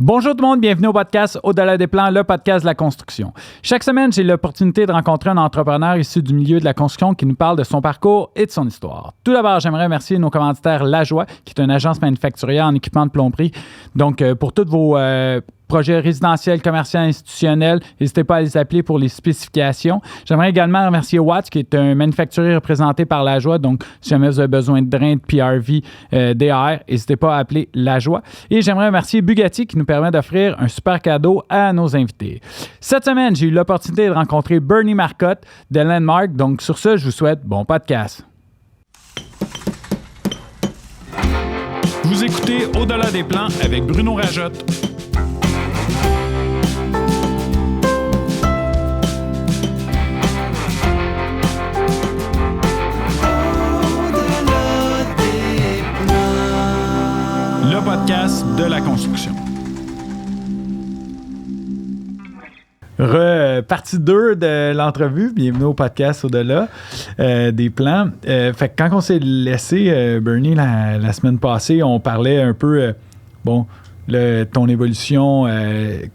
Bonjour tout le monde, bienvenue au podcast Au-delà des plans, le podcast de la construction. Chaque semaine, j'ai l'opportunité de rencontrer un entrepreneur issu du milieu de la construction qui nous parle de son parcours et de son histoire. Tout d'abord, j'aimerais remercier nos commanditaires Lajoie, qui est une agence manufacturière en équipement de plomberie. Donc, pour tous vos projets résidentiels, commerciaux, institutionnels, n'hésitez pas à les appeler pour les spécifications. J'aimerais également remercier Watts, qui est un manufacturier représenté par Lajoie. Donc, si jamais vous avez besoin de drains, de PRV, DAR, n'hésitez pas à appeler Lajoie. Et j'aimerais remercier Bugatti, qui nous permet d'offrir un super cadeau à nos invités. Cette semaine, j'ai eu l'opportunité de rencontrer Bernie Marcotte de Landmark. Donc, sur ce, je vous souhaite bon podcast. Vous écoutez Au-delà des plans avec Bruno Rajotte. Le podcast de la construction. Partie 2 de l'entrevue. Bienvenue au podcast Au-delà des plans. Fait que quand on s'est laissé, Bernie, la semaine passée, on parlait un peu, ton évolution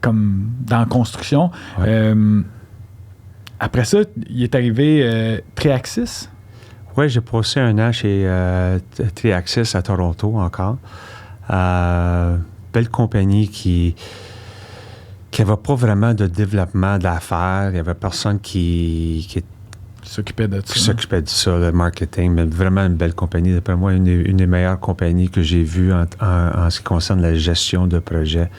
comme dans la construction. Ouais. Après ça, il est arrivé Triaxis. Oui, j'ai passé un an chez Triaxis à Toronto encore. Belle compagnie qui n'avait pas vraiment de développement d'affaires. Il n'y avait personne qui s'occupait de ça. Qui s'occupait de ça, le marketing. Mais vraiment une belle compagnie. D'après moi, une des meilleures compagnies que j'ai vues en ce qui concerne la gestion de projet.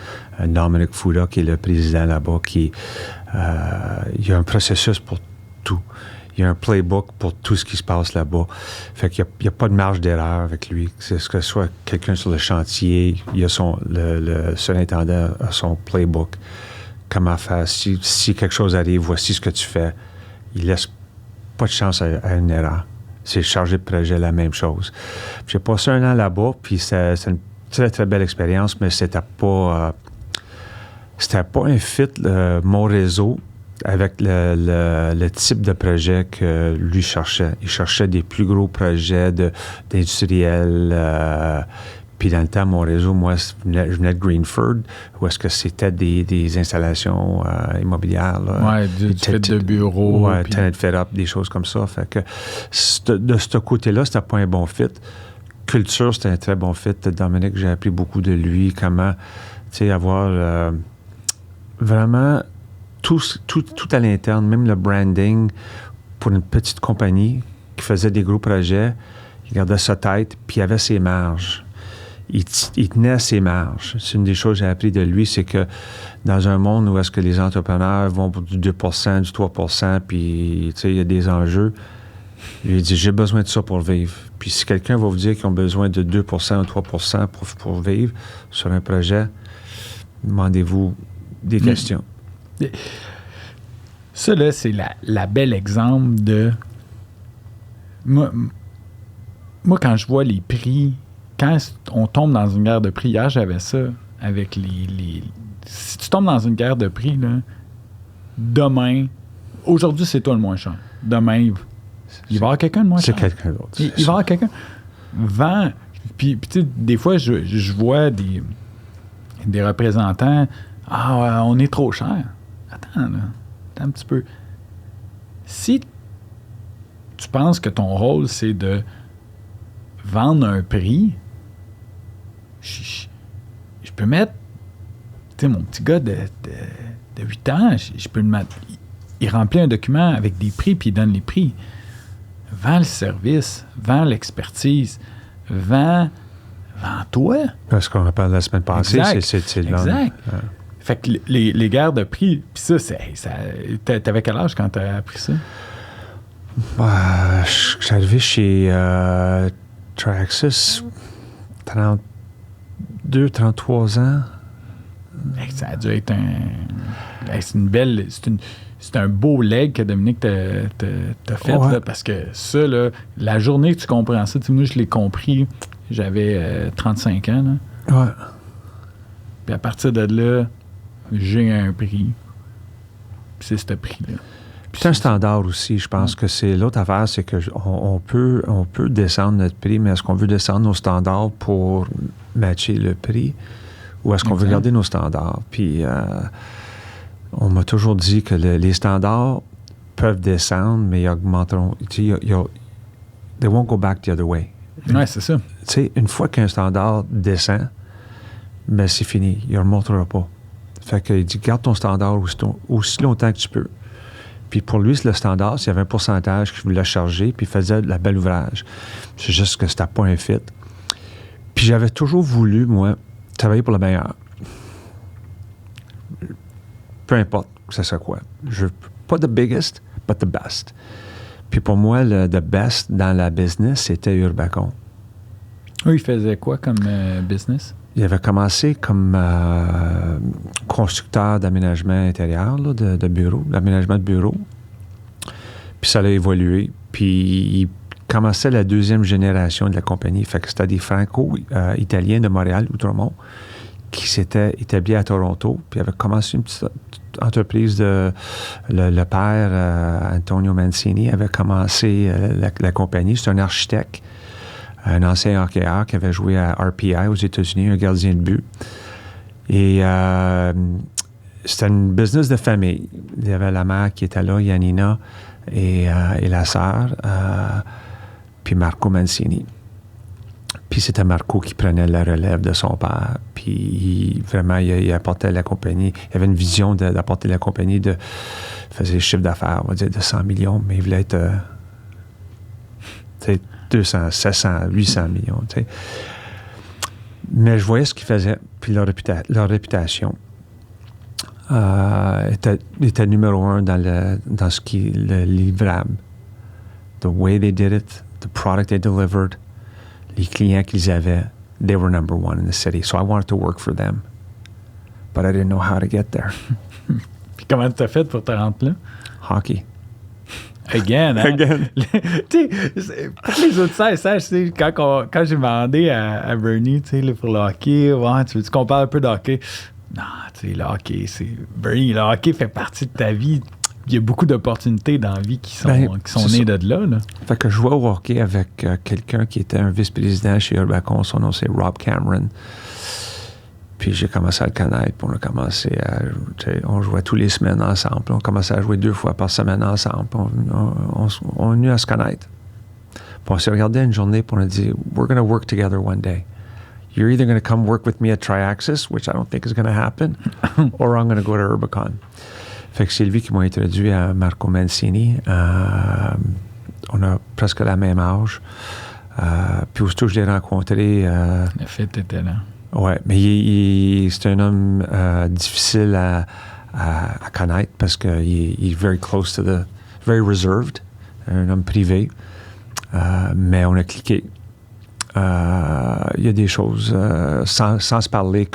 Dominic Fouda, qui est le président là-bas, il y a un processus pour tout. Il y a un playbook pour tout ce qui se passe là-bas. Fait qu'il n'y a pas de marge d'erreur avec lui. Que ce soit quelqu'un sur le chantier, il a le surintendant a son playbook. Comment faire? Si quelque chose arrive, voici ce que tu fais. Il laisse pas de chance à une erreur. C'est chargé de projet, la même chose. J'ai passé un an là-bas, puis c'est une très, très belle expérience, mais c'était pas un fit, mon réseau, avec le type de projet que lui cherchait. Il cherchait des plus gros projets d'industriels. Puis dans le temps, mon réseau, moi, je venais de Greenford, où est-ce que c'était des installations immobilières. Oui, du fait de bureaux. Oui, tenant fit-up, des choses comme ça. Fait que de ce côté-là, c'était pas un bon fit. Culture, c'était un très bon fit. Dominic, j'ai appris beaucoup de lui, comment, tu sais, avoir vraiment tout à l'interne, même le branding pour une petite compagnie qui faisait des gros projets, il gardait sa tête, puis il avait ses marges. Il tenait à ses marges. C'est une des choses que j'ai appris de lui, c'est que dans un monde où est-ce que les entrepreneurs vont pour du 2 du 3 puis tu sais, il y a des enjeux, il dit, j'ai besoin de ça pour vivre. Puis si quelqu'un va vous dire qu'ils ont besoin de 2 ou 3 pour vivre sur un projet, demandez-vous des questions. Ça, là, c'est la belle exemple de... Moi, quand je vois les prix, quand on tombe dans une guerre de prix, hier, j'avais ça avec les... Si tu tombes dans une guerre de prix, là, demain... Aujourd'hui, c'est toi le moins cher. Demain, il va y avoir quelqu'un de moins cher. C'est quelqu'un d'autre. Il va y avoir quelqu'un... Vend... Puis tu sais, des fois, je vois des représentants... Ah, on est trop cher. Attends un petit peu. Si tu penses que ton rôle, c'est de vendre un prix, je peux mettre, tu sais, mon petit gars de 8 ans, je peux le mettre, il remplit un document avec des prix, puis il donne les prix. Vends le service, vends l'expertise, vends-toi. Ce qu'on a parlé la semaine passée, c'est le exact. Ouais. Fait que les guerres de prix, puis ça, t'avais quel âge quand t'as appris ça? Je suis arrivé chez Triaxis, 32, 33 ans. Ça a dû être c'est une belle... C'est un beau leg que Dominique t'a fait, ouais. Là, parce que ça, là, la journée que tu comprends ça, moi, je l'ai compris, j'avais 35 ans. Là. Ouais. Puis à partir de là, j'ai un prix. Puis c'est ce prix-là. Puis c'est un standard aussi. Je pense que c'est l'autre affaire, c'est qu'on peut descendre notre prix, mais est-ce qu'on veut descendre nos standards pour matcher le prix? Ou est-ce qu'on veut garder nos standards? Puis on m'a toujours dit que les standards peuvent descendre, mais ils augmenteront. Tu sais, they won't go back the other way. Oui, c'est ça. Tu sais, une fois qu'un standard descend, ben c'est fini. Il ne remontera pas. Fait qu'il dit, garde ton standard aussi longtemps que tu peux. Puis pour lui, le standard, s'il y avait un pourcentage qu'il voulait charger, puis il faisait de la belle ouvrage. C'est juste que c'était pas un fit. Puis j'avais toujours voulu, moi, travailler pour le meilleur. Peu importe que ce soit quoi. Pas the biggest, but the best. Puis pour moi, le the best dans la business, c'était Urbacon. Oui, il faisait quoi comme business? Il avait commencé comme constructeur d'aménagement intérieur, là, de bureaux, d'aménagement de bureaux. Puis ça a évolué. Puis il commençait la deuxième génération de la compagnie. Fait que c'était des Franco-Italiens de Montréal, Outremont, qui s'étaient établis à Toronto. Puis avait commencé une petite entreprise de... Le père, Antonio Mancini, avait commencé la compagnie. C'est un architecte, un ancien hockeyeur qui avait joué à RPI aux États-Unis, un gardien de but. Et c'était une business de famille. Il y avait la mère qui était là, Yanina, et la sœur, puis Marco Mancini. Puis c'était Marco qui prenait la relève de son père. Puis vraiment, il apportait la compagnie. Il avait une vision d'apporter la compagnie il faisait le chiffre d'affaires, on va dire, de 100 millions, mais il voulait être 200, 700, 800 millions. T'sais. Mais je voyais ce qu'ils faisaient, puis leur réputation était numéro un dans ce qui est le livrable. The way they did it, the product they delivered, les clients qu'ils avaient, they were number one in the city. So I wanted to work for them. But I didn't know how to get there. Puis comment tu as fait pour te rendre là? Hockey. Again, hein? Again. Tu sais, pour que les autres sachent, quand j'ai demandé à Bernie, tu sais, pour le hockey, ouais, tu veux qu'on parle un peu de hockey? Non, tu sais, le hockey, Bernie, le hockey fait partie de ta vie. Il y a beaucoup d'opportunités dans la vie qui sont nées de là. Fait que je jouais au hockey avec quelqu'un qui était un vice-président chez Urbacon. Son nom, c'est Rob Cameron. Puis j'ai commencé à le connaître. Puis on a commencé on jouait tous les semaines ensemble. On commençait à jouer 2 fois par semaine ensemble. On est venu à se connaître. Puis on s'est regardé une journée. Puis on a dit, we're going to work together one day. You're either going to come work with me at Triaxis, which I don't think is going to happen, or I'm going to go to Urbacon. Fait que c'est lui qui m'a introduit à Marco Mancini. On a presque la même âge. Puis aussitôt que je l'ai rencontré... le fait était là. Oui, mais c'est un homme difficile à connaître parce qu'il est very close to very reserved, un homme privé. Mais on a cliqué. Il y a des choses, sans se parler,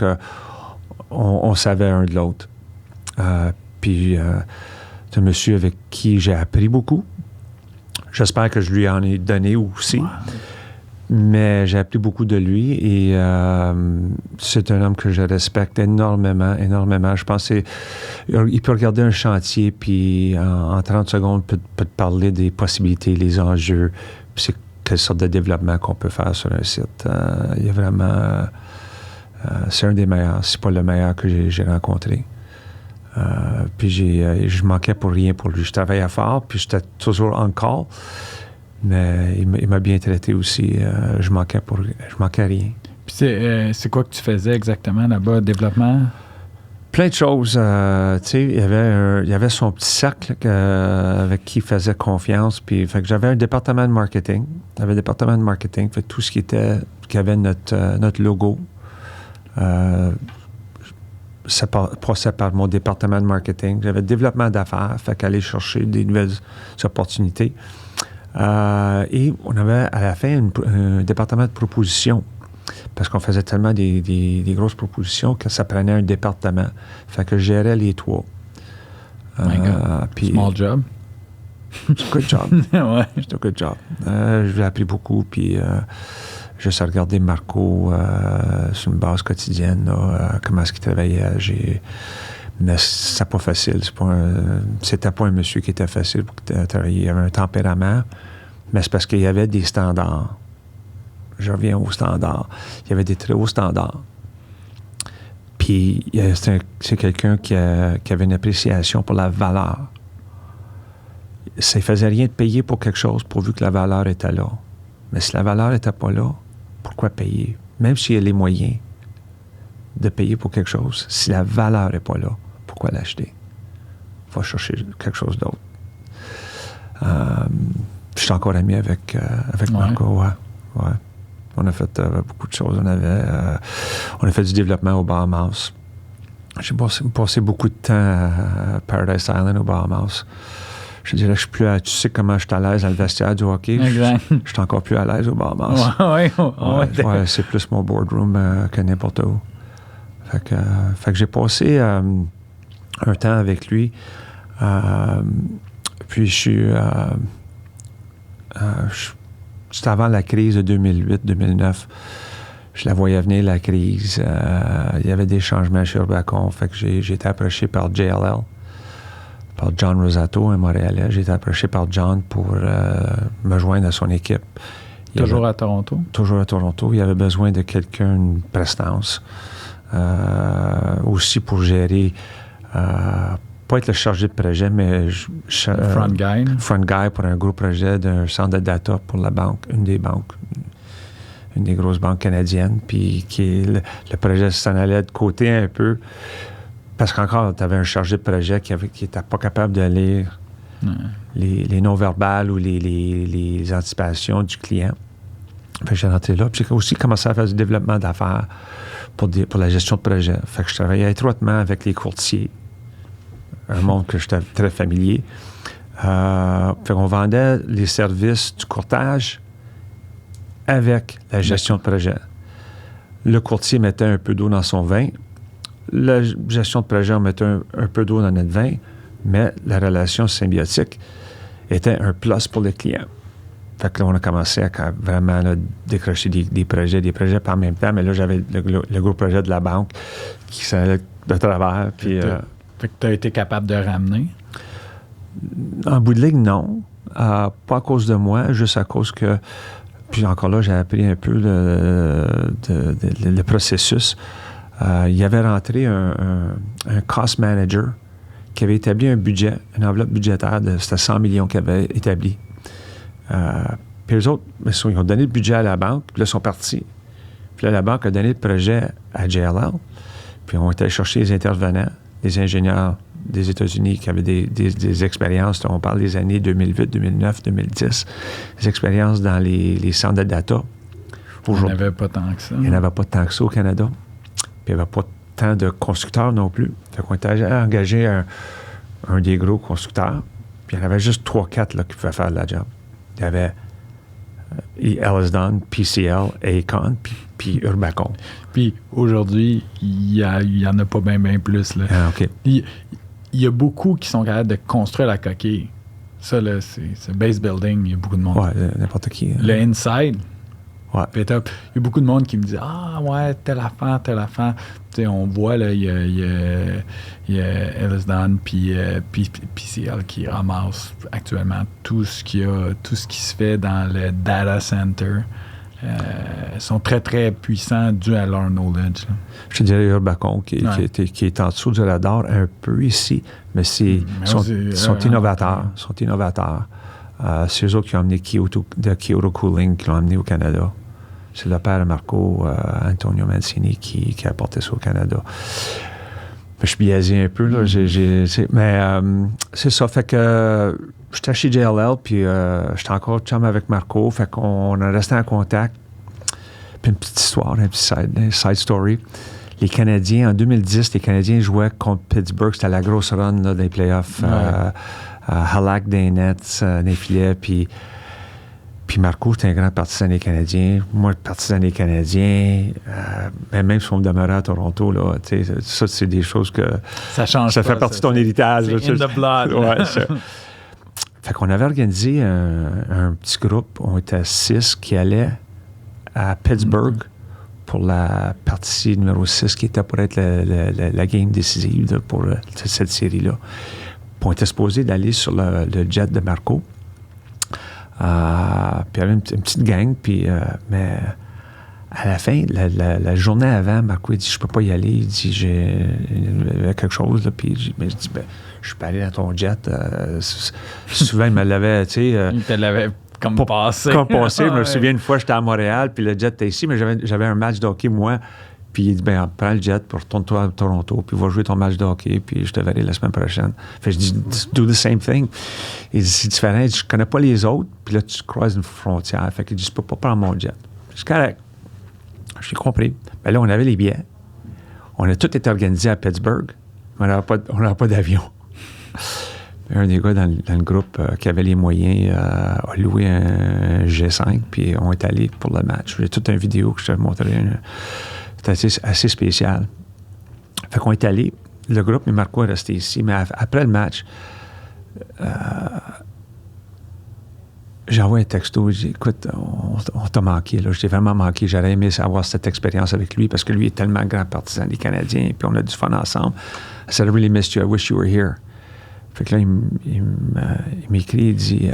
qu'on savait un de l'autre. Puis, c'est un monsieur avec qui j'ai appris beaucoup. J'espère que je lui en ai donné aussi. Wow. Mais j'ai appris beaucoup de lui et c'est un homme que je respecte énormément. Je pense qu'il peut regarder un chantier puis en 30 secondes peut te parler des possibilités, les enjeux, puis c'est quelle sorte de développement qu'on peut faire sur un site. Il y a vraiment... c'est un des meilleurs, c'est pas le meilleur que j'ai rencontré. Puis je manquais pour rien pour lui. Je travaillais fort, puis j'étais toujours on call, mais il m'a bien traité aussi. Je manquais rien. Puis c'est quoi que tu faisais exactement là-bas, développement? Plein de choses. Tu sais, il y avait son petit cercle avec qui il faisait confiance. Puis, fait que j'avais un département de marketing. Fait tout ce qui avait notre logo. Ça passait par mon département de marketing. J'avais développement d'affaires, fait qu'aller chercher des nouvelles opportunités. Et on avait à la fin un département de proposition, parce qu'on faisait tellement des grosses propositions que ça prenait un département. Fait que je gérais les 3. Small job. C'est un good job. Ouais. C'est un good job. J'ai appris beaucoup, puis... juste à regarder Marco sur une base quotidienne, là, comment est-ce qu'il travaillait. Mais c'était pas facile. C'était pas un monsieur qui était facile pour travailler. Il avait un tempérament, mais c'est parce qu'il y avait des standards. Je reviens aux standards. Il y avait des très hauts standards. c'est quelqu'un qui avait une appréciation pour la valeur. Ça ne faisait rien de payer pour quelque chose pourvu que la valeur était là. Mais si la valeur n'était pas là, pourquoi payer? Même s'il y a les moyens de payer pour quelque chose, si la valeur n'est pas là, pourquoi l'acheter? Il faut chercher quelque chose d'autre. Je suis encore ami avec Marco. Ouais. On a fait beaucoup de choses. On a fait du développement aux Bahamas. J'ai passé beaucoup de temps à Paradise Island aux Bahamas. Je dirais que je suis plus tu sais comment je suis à l'aise dans le vestiaire du hockey. Exact. Je suis encore plus à l'aise aux Bahamas. Ouais. C'est plus mon boardroom que n'importe où. Fait que j'ai passé un temps avec lui. Puis c'était avant la crise de 2008-2009. Je la voyais venir, la crise. Il y avait des changements chez Urbacon. Fait que j'ai été approché par JLL, par John Rosato, un Montréalais. J'ai été approché par John pour me joindre à son équipe. Toujours à Toronto? Toujours à Toronto. Il avait besoin de quelqu'un, une prestance. Aussi pour gérer... pas être le chargé de projet, mais... front guy. Front guy pour un gros projet d'un centre de data pour la banque, une des grosses banques canadiennes, puis le projet s'en allait de côté un peu, parce qu'encore, tu avais un chargé de projet qui n'était pas capable de lire les non-verbales ou les anticipations du client. Fait que j'ai rentré là, puis j'ai aussi commencé à faire du développement d'affaires pour la gestion de projet. Fait que je travaillais étroitement avec les courtiers, un monde que j'étais très familier. Fait qu'on vendait les services du courtage avec la gestion de projet. Le courtier mettait un peu d'eau dans son vin. La gestion de projet, on mettait un peu d'eau dans notre vin, mais la relation symbiotique était un plus pour le client. Fait que là, on a commencé à vraiment décrocher des projets par même temps, mais là, j'avais le gros projet de la banque qui s'allait de travers. Puis, fait que tu as été capable de ramener? En bout de ligne, non. Pas à cause de moi, juste à cause que... Puis encore là, j'ai appris un peu le processus. Il y avait rentré un cost manager qui avait établi un budget, une enveloppe budgétaire c'était 100 millions qu'il avait établi. Puis eux autres, ils ont donné le budget à la banque, puis là, ils sont partis. Puis là, la banque a donné le projet à JLL, puis on était allés chercher les intervenants, les ingénieurs des États-Unis qui avaient des expériences, on parle des années 2008, 2009, 2010, des expériences dans les centres de data. Il n'y en avait pas tant que ça. Il n'y en avait pas tant que ça au Canada. Puis il n'y avait pas tant de constructeurs non plus. Fait qu'on était engagé un des gros constructeurs, puis il y en avait juste 3-4 là, qui pouvaient faire la job. Il y avait Ellis-Dunn, PCL, Aecon, puis Urbacon. Puis aujourd'hui, il y en a pas bien plus. Là. Ah, OK. Il y a beaucoup qui sont capables de construire la coquille. Ça, là, c'est base building, il y a beaucoup de monde. Ouais, n'importe qui. Le inside, ouais. Il y a beaucoup de monde qui me dit « Ah, ouais, telle affaire. » Tu sais, on voit, là, il y a Ellis-Dunn puis PCL qui ramasse actuellement tout ce qui se fait dans le data center. Ils sont très, très puissants dû à leur knowledge. Là. Je te dirais Urbacon qui est en dessous du radar un peu ici, mais sont innovateurs. C'est eux autres qui ont amené Kyoto Cooling, qui l'ont amené au Canada. C'est le père de Marco, Antonio Mancini, qui a apporté ça au Canada. Je suis biaisé un peu, là. Mais c'est ça. Fait que j'étais chez JLL, puis j'étais encore chum avec Marco. Fait qu'on a resté en contact. Puis une petite histoire, un petit side story. Les Canadiens, en 2010, les Canadiens jouaient contre Pittsburgh. C'était la grosse run là, des playoffs. Halak des Nets, des filets, puis Marco, c'était un grand partisan des Canadiens. Moi, partisan des Canadiens. Mais même si on me demeurait à Toronto, là, ça, c'est des choses que... Ça change ça pas. fait partie de ton héritage. C'est là, in the blood. Ouais, ça. Fait qu'on avait organisé un petit groupe. On était 6 qui allaient à Pittsburgh pour la partie numéro 6 qui était pour être la game décisive là, pour cette série-là. Puis on était supposé d'aller sur le jet de Marco. Puis il y avait une petite gang, mais À la fin, la journée avant, Marco, il dit, je peux pas y aller. Il dit, j'ai quelque chose, là. Puis je dis, ben, je peux aller dans ton jet. Souvent, il me l'avait, tu sais... il te l'avait comme passé. Comme passé. Je me souviens, une fois, j'étais à Montréal, puis le jet était ici, mais j'avais un match de hockey, moi. Puis il dit, ben, prends le jet, puis retourne-toi à Toronto, puis va jouer ton match de hockey, puis je te verrai la semaine prochaine. Fait que je dis, do the same thing. Il dit, c'est différent. Il dit, je connais pas les autres, puis là, tu croises une frontière. Fait qu'il dit, je peux pas prendre mon jet. C'est correct. J'ai compris. Ben là, on avait les billets. On a tout été organisé à Pittsburgh, mais on n'avait pas d'avion. Un des gars dans le groupe qui avait les moyens a loué un G5, puis on est allé pour le match. J'ai toute une vidéo que je te montrais. C'était assez spécial. Fait qu'on est allé. Le groupe, mais Marco est resté ici. Mais après le match, j'ai envoyé un texto. J'ai dit, écoute, on t'a manqué. Là. Je t'ai vraiment manqué. J'aurais aimé avoir cette expérience avec lui parce que lui est tellement grand partisan des Canadiens. Puis on a du fun ensemble. I said, I really missed you. I wish you were here. Fait que là, il m'écrit. Il dit...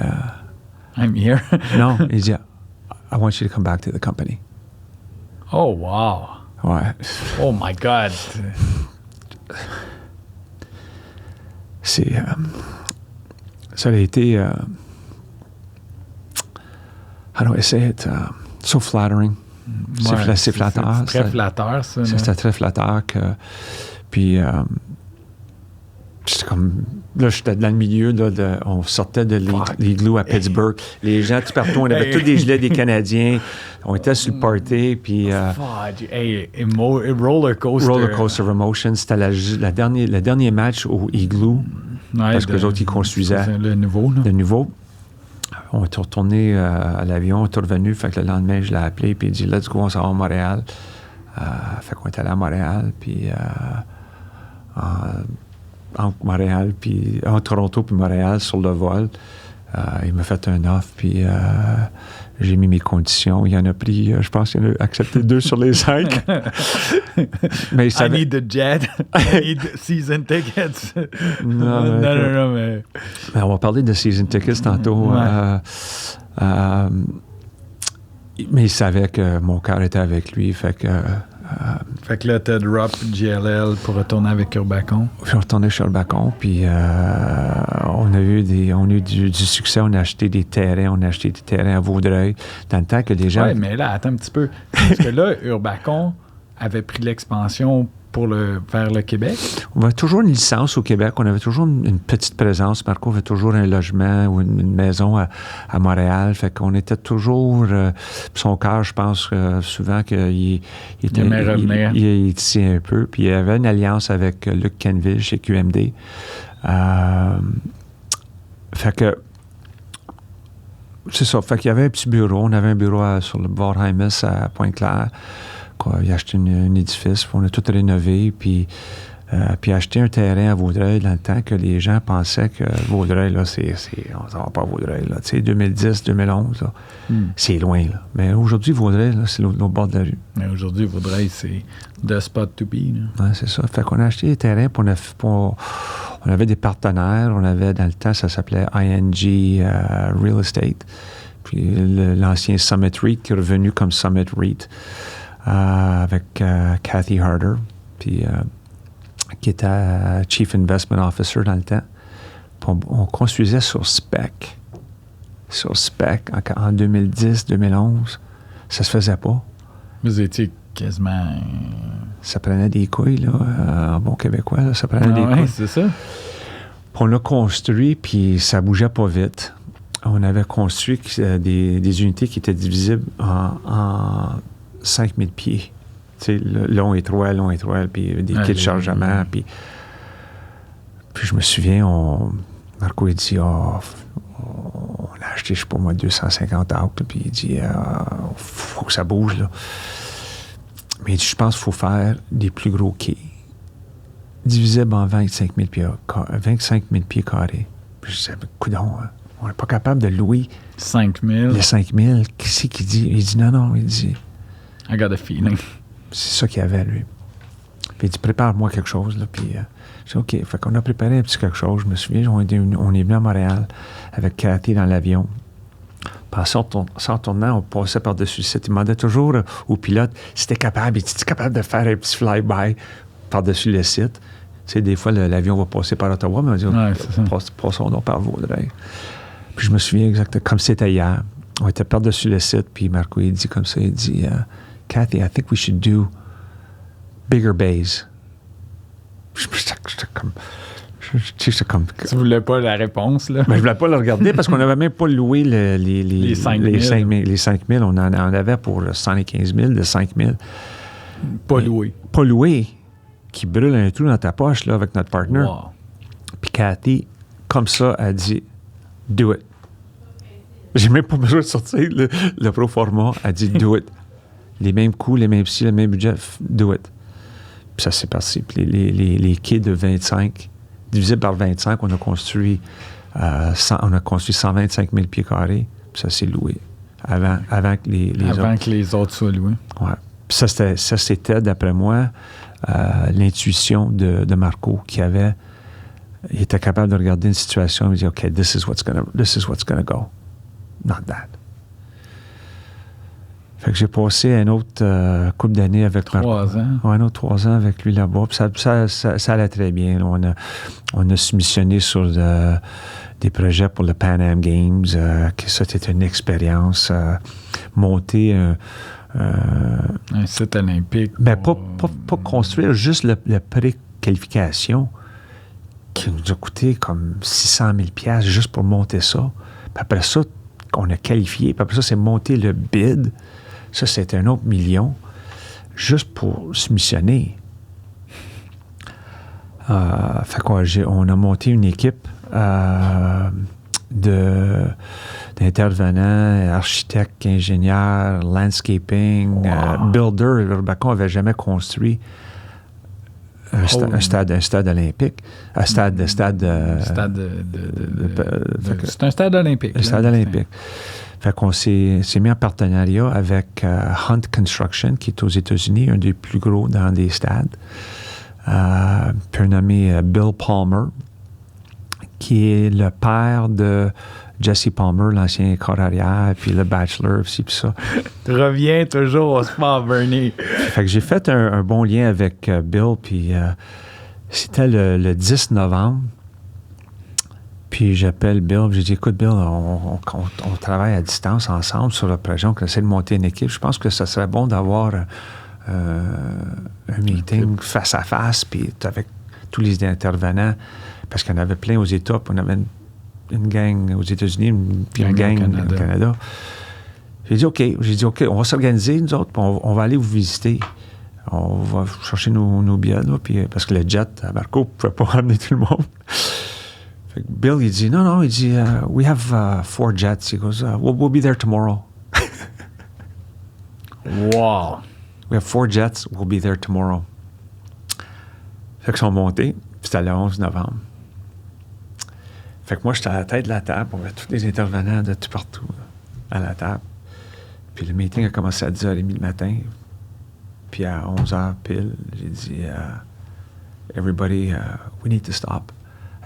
I'm here. non, il dit, I want you to come back to the company. Oh, wow. Ouais. Oh, my God. C'est... ça a été... how do I say it? So flattering. Ouais, c'est flatteur. C'est très flatteur, ça. C'était très flatteur que... Puis... c'était comme... Là, j'étais dans le milieu, là, on sortait de l'igloo à Pittsburgh. Les gens, tout partout, on avait tous des gilets des Canadiens. On était sur le party, puis... roller coaster. Roller coaster of emotions. C'était le dernier match au igloo, parce que les autres, ils construisaient le nouveau. Là. Le nouveau. On est retourné à l'avion, on est revenu. Fait que le lendemain, je l'ai appelé, puis il dit « Let's go, on s'en va à Montréal. » Fait qu'on est allé à Montréal, puis... entre Toronto puis Montréal, sur le vol. Il m'a fait un offre, puis j'ai mis mes conditions. Il en a pris, je pense qu'il en a accepté 2 sur les 5. Mais I need the jet. I need season tickets. non, mais... On va parler de season tickets tantôt. Ouais. Mais il savait que mon cœur était avec lui, fait que là, t'as drop GLL pour retourner avec Urbacon. Je suis retourné chez Urbacon, puis on a eu du succès. On a acheté des terrains. On a acheté des terrains à Vaudreuil. Dans le temps que les gens... Oui, mais là, attends un petit peu. Parce que là, Urbacon avait pris l'expansion vers le Québec. On avait toujours une licence au Québec. On avait toujours une petite présence. Marco avait toujours un logement ou une maison à Montréal. Fait qu'on était toujours... son cœur, je pense souvent qu'il aimait revenir. Il tissait un peu. Puis il y avait une alliance avec Luc Kenville chez QMD. Fait que... C'est ça. Fait qu'il y avait un petit bureau. On avait un bureau sur le boulevard Hymas à Pointe-Claire. Il a acheté un édifice, on a tout rénové, puis acheté un terrain à Vaudreuil dans le temps que les gens pensaient que Vaudreuil, là, on s'en va pas à Vaudreuil, là, tu sais, 2010, 2011, là, c'est loin, là. Mais aujourd'hui, Vaudreuil, là, c'est l'autre bord de la rue. Mais aujourd'hui, Vaudreuil, c'est the spot to be, là. Ouais, c'est ça. Fait qu'on a acheté des terrains, puis on avait des partenaires, on avait, dans le temps, ça s'appelait ING Real Estate, puis l'ancien Summit REIT qui est revenu comme Summit REIT. Avec Kathy Harder, puis qui était Chief Investment Officer dans le temps. Puis on construisait sur spec. Sur spec en 2010-2011. Ça se faisait pas. Vous étiez quasiment... Ça prenait des couilles, là, en bon québécois. Là, ça prenait des couilles. C'est ça. Puis on a construit, puis ça bougeait pas vite. On avait construit des unités qui étaient divisibles en 5000 pieds. Tu sais, long étroit, puis des kits de chargement. Puis je me souviens, Marco, il dit, on a acheté, je sais pas moi, 250 actes, puis il dit, faut que ça bouge, là. Mais il dit, je pense qu'il faut faire des plus gros quais, divisibles en 25 000 pieds carrés. Puis je disais, coudonc, on n'est pas capable de louer 5 000. Les 5 000. Qui c'est qui dit? Il dit, non, il dit... I got a feeling. C'est ça qu'il y avait, lui. Puis il dit, prépare-moi quelque chose, là. Puis je dis, OK. Fait qu'on a préparé un petit quelque chose. Je me souviens, on est venu à Montréal avec Cathy dans l'avion. Puis Puis en tournant, on passait par-dessus le site. Il demandait toujours au pilote si t'es capable. Es-tu capable de faire un petit fly-by par-dessus le site? Tu sais, des fois, l'avion va passer par Ottawa, mais on dit, passons donc par Vaudreuil. Puis je me souviens exactement, comme c'était hier, on était par-dessus le site, puis Marco, il dit comme ça, il dit, Cathy, I think we should do bigger bays. J'étais comme... Tu voulais pas la réponse, là? Mais je voulais pas le regarder parce qu'on n'avait même pas loué les 5 000. Les 5 000, on en avait pour 115 000, de 5 000. Pas loué. Pas loué, qui brûle un trou dans ta poche, là, avec notre partner. Wow. Puis Cathy, comme ça, a dit « Do it ». J'ai même pas besoin de sortir le pro format. Elle a dit « Do it ». Les mêmes coûts, les mêmes le même budget, do it. Puis ça, c'est parti. Puis les quais de 25... divisé par 25, on a construit 125 000 pieds carrés. Puis ça, c'est loué. Avant que les autres. Avant que les autres soient loués. Oui. Puis ça, c'était, d'après moi, l'intuition de Marco qui avait. Il était capable de regarder une situation et de dire, OK, this is what's gonna go. Not that. Fait que j'ai passé une autre couple d'années avec Marco. 3 ans. Ouais, un autre 3 ans avec lui là-bas. Puis ça allait très bien. On a soumissionné sur des projets pour le Pan Am Games. Que ça, c'était une expérience. Monter un site olympique. Ben, pas construire, juste le pré-qualification qui nous a coûté comme 600 000 $ juste pour monter ça. Puis après ça, on a qualifié. Puis après ça, c'est monter le bid. Ça, c'était un autre million, juste pour soumissionner. Fait qu'on a monté une équipe d'intervenants, architectes, ingénieurs, landscaping, builder. Rebecca n'avait jamais construit un stade olympique. C'est un stade olympique. Un stade olympique. Fait qu'on s'est mis en partenariat avec Hunt Construction, qui est aux États-Unis, un des plus gros dans des stades. Puis un nommé Bill Palmer, qui est le père de Jesse Palmer, l'ancien corps arrière, puis le bachelor, puis ça. Reviens toujours au sport, Bernie. Fait que j'ai fait un bon lien avec Bill, puis c'était le 10 novembre. Puis j'appelle Bill, j'ai dit, écoute, Bill, on travaille à distance ensemble sur le projet, on essaie de monter une équipe. Je pense que ça serait bon d'avoir un meeting face à face, puis avec tous les intervenants, parce qu'il y en avait plein aux États, puis on avait une gang aux États-Unis, puis une gang au Canada. J'ai dit, OK, on va s'organiser, nous autres, puis on va aller vous visiter. On va chercher nos billets, là, puis, parce que le jet à Marco ne pouvait pas ramener tout le monde. Bill, il dit, non, il dit, we have 4 jets. He goes, we'll be there tomorrow. Wow. We have 4 jets, we'll be there tomorrow. Fait qu'ils sont montés, puis c'était le 11 novembre. Fait que moi, j'étais à la tête de la table, on avait tous les intervenants de tout partout, là, à la table. Puis le meeting a commencé à 10h30 le matin. Puis à 11h pile, j'ai dit, everybody, we need to stop.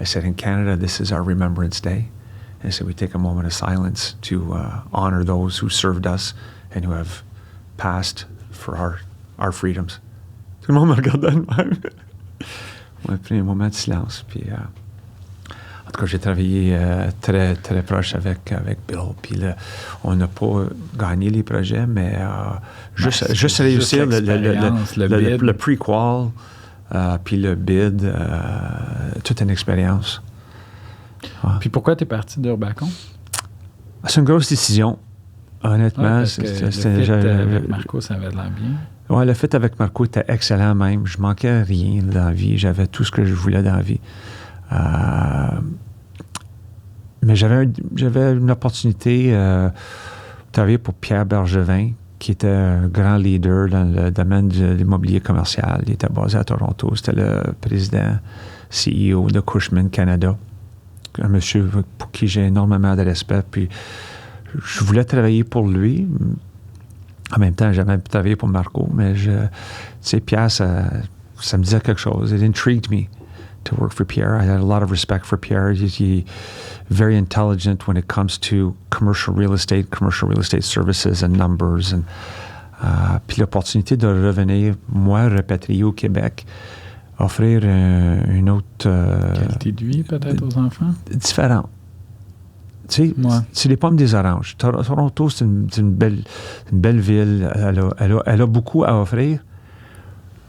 I said, in Canada, this is our Remembrance Day. And I said, we take a moment of silence to honor those who served us and who have passed for our freedoms. Tout le monde me regardait de même. On a pris un moment de silence. Puis, en tout cas, j'ai travaillé très, très proche avec Bill. Puis on n'a pas gagné les projets, mais juste réussir le pre-qual. Puis le bid, toute une expérience. Puis pourquoi tu es parti d'Urbacon? C'est une grosse décision. Honnêtement, le fit avec Marco, ça avait de l'air bien. Oui, le fit avec Marco était excellent même. Je manquais rien dans la vie. J'avais tout ce que je voulais dans la vie. Mais j'avais une opportunité de travailler pour Pierre Bergevin, qui était un grand leader dans le domaine de l'immobilier commercial. Il était basé à Toronto. C'était le président, CEO de Cushman Canada. Un monsieur pour qui j'ai énormément de respect. Puis je voulais travailler pour lui. En même temps, j'avais travaillé pour Marco, mais tu sais, Pierre, ça me disait quelque chose. It intrigued me to work for Pierre. I had a lot of respect for Pierre. He's very intelligent when it comes to commercial real estate services and numbers. Puis l'opportunité de revenir, moi, repatrié au Québec, offrir une autre... qualité de vie, peut-être, aux enfants? Différente. Tu sais, c'est les pommes des oranges. Toronto, c'est une belle ville. Elle a beaucoup à offrir.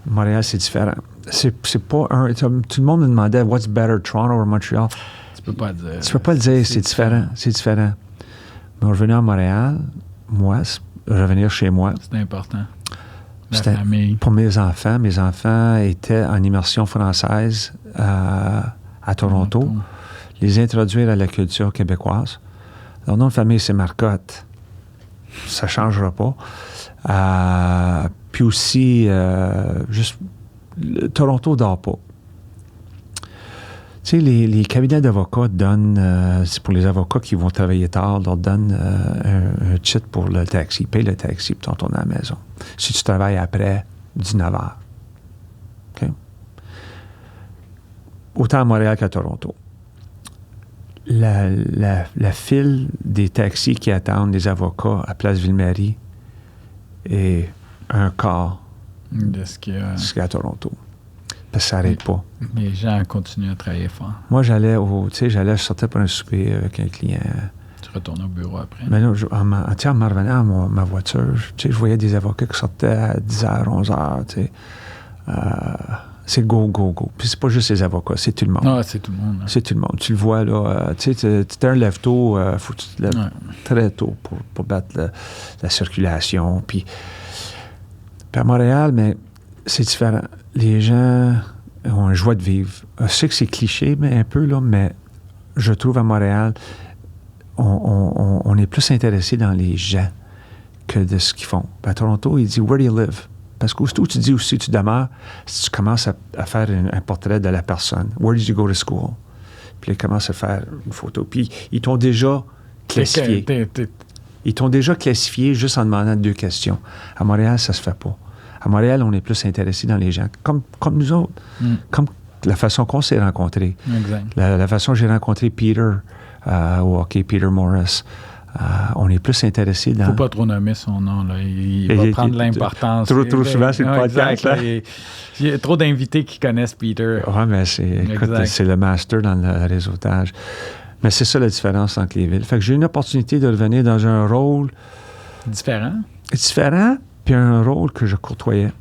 Montréal, c'est différent. C'est pas un... Tout le monde me demandait « What's better, Toronto or Montreal? » Tu peux pas dire. Tu peux pas le dire, c'est différent. C'est différent. Mais revenir à Montréal, revenir chez moi. C'est important. C'était famille. Pour mes enfants étaient en immersion française à Toronto. Les introduire à la culture québécoise. Leur nom de famille, c'est Marcotte. Ça ne changera pas. Puis aussi, juste, Toronto ne dort pas. Tu sais, les cabinets d'avocats donnent, c'est pour les avocats qui vont travailler tard, leur donnent un titre pour le taxi. Paye le taxi pour t'en tourner à la maison. Si tu travailles après 19 heures. OK? Autant à Montréal qu'à Toronto. La file des taxis qui attendent les avocats à Place Ville-Marie est un quart de ce qu'il y a à Toronto. Parce que ça n'arrête pas. Les gens continuent à travailler fort. Moi, je sortais pour un souper avec un client. Tu retournes au bureau après? Mais là, en me revenant à ma voiture, je voyais des avocats qui sortaient à 10h, 11h, c'est go, go, go. Puis c'est pas juste les avocats, c'est tout le monde. Non, c'est tout le monde. Hein. C'est tout le monde. Tu le vois, là. Tu sais, tu un lève-tôt, faut que tu te lèves très tôt pour battre la circulation. Puis à Montréal, mais c'est différent. Les gens ont une joie de vivre. Je sais que c'est cliché, mais un peu, là, mais je trouve à Montréal, on est plus intéressé dans les gens que de ce qu'ils font. À Toronto, il dit « Where do you live? » Parce qu'aussitôt tu dis aussi tu demeures, si tu commences à faire un portrait de la personne. « Where did you go to school? » Puis ils commencent à faire une photo. Puis ils t'ont déjà classifié. Ils t'ont déjà classifié juste en demandant 2 questions. À Montréal, ça se fait pas. À Montréal, on est plus intéressé dans les gens, comme nous autres, comme la façon qu'on s'est rencontrés. Exact. La façon que j'ai rencontré Peter au hockey, Peter Morris. On est plus intéressé dans... Il ne faut pas trop nommer son nom. Là. Il va prendre de l'importance. Trop souvent, c'est le podcast. Là. Il y a trop d'invités qui connaissent Peter. Oui, mais c'est le master dans le réseautage. Mais c'est ça la différence entre les villes. Fait que j'ai eu une opportunité de revenir dans un rôle... Différent, puis un rôle que je courtoyais.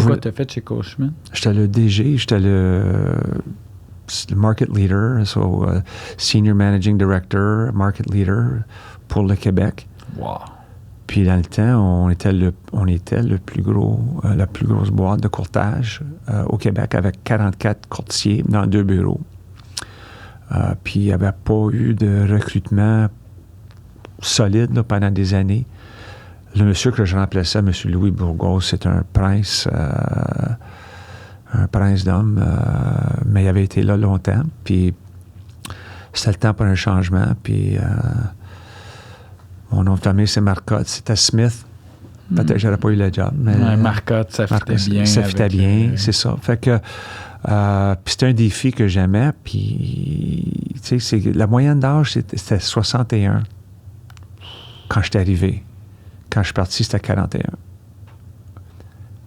Quoi tu as fait chez Coachman? J'étais le DG, j'étais le market leader, senior managing director, market leader pour le Québec. Wow. Puis dans le temps, on était le plus gros, la plus grosse boîte de courtage au Québec avec 44 courtiers dans 2 bureaux. Puis il n'y avait pas eu de recrutement solide là, pendant des années. Le monsieur que je remplaçais, M. Louis Bourgault, c'est un prince d'homme, mais il avait été là longtemps. Puis c'était le temps pour un changement. Puis mon nom de famille, c'est Marcotte. C'était Smith. Peut-être que j'aurais pas eu le job. Mais Marcotte, ça fitait bien. Ça fitait bien, c'est ça. Fait que puis c'était un défi que j'aimais. Puis tu sais, la moyenne d'âge, c'était 61 quand j'étais arrivé. Quand je suis parti, c'était 41.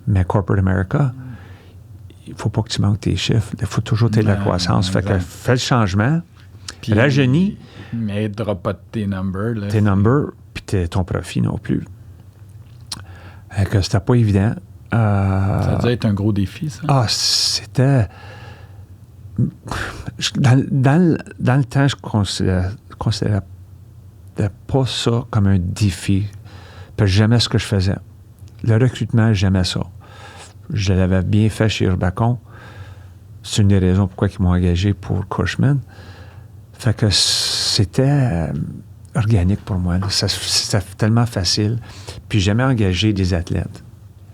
Mais Corporate America, il ne faut pas que tu manques tes chiffres. Il faut toujours de la croissance. Fait que fais le changement. Puis rajeunis. Mais ne drop pas tes numbers. Là. Tes numbers, puis ton profit non plus. Que c'était pas évident. Ça devait être un gros défi, ça. C'était... Dans le temps, je considérais pas ça comme un défi. Parce que j'aimais ce que je faisais. Le recrutement, j'aimais ça. Je l'avais bien fait chez Urbacon. C'est une des raisons pourquoi ils m'ont engagé pour Cushman. Fait que c'était organique pour moi. C'était tellement facile. Puis j'aimais engager des athlètes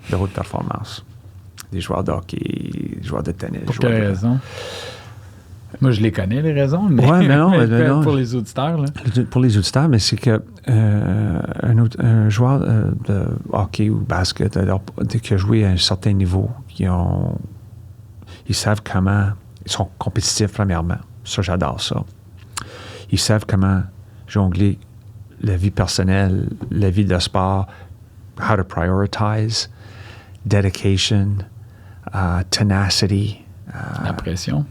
de haute performance. Des joueurs de hockey, des joueurs de tennis. Pour quelle raison? Moi, je les connais, les raisons, mais, non, pour les auditeurs. Là. Pour les auditeurs, mais c'est que un joueur de hockey ou basket qui a joué à un certain niveau, il Ils savent comment... Ils sont compétitifs, premièrement. Ça, j'adore ça. Ils savent comment jongler la vie personnelle, la vie de sport, how to prioritize, dedication, tenacity. La pression.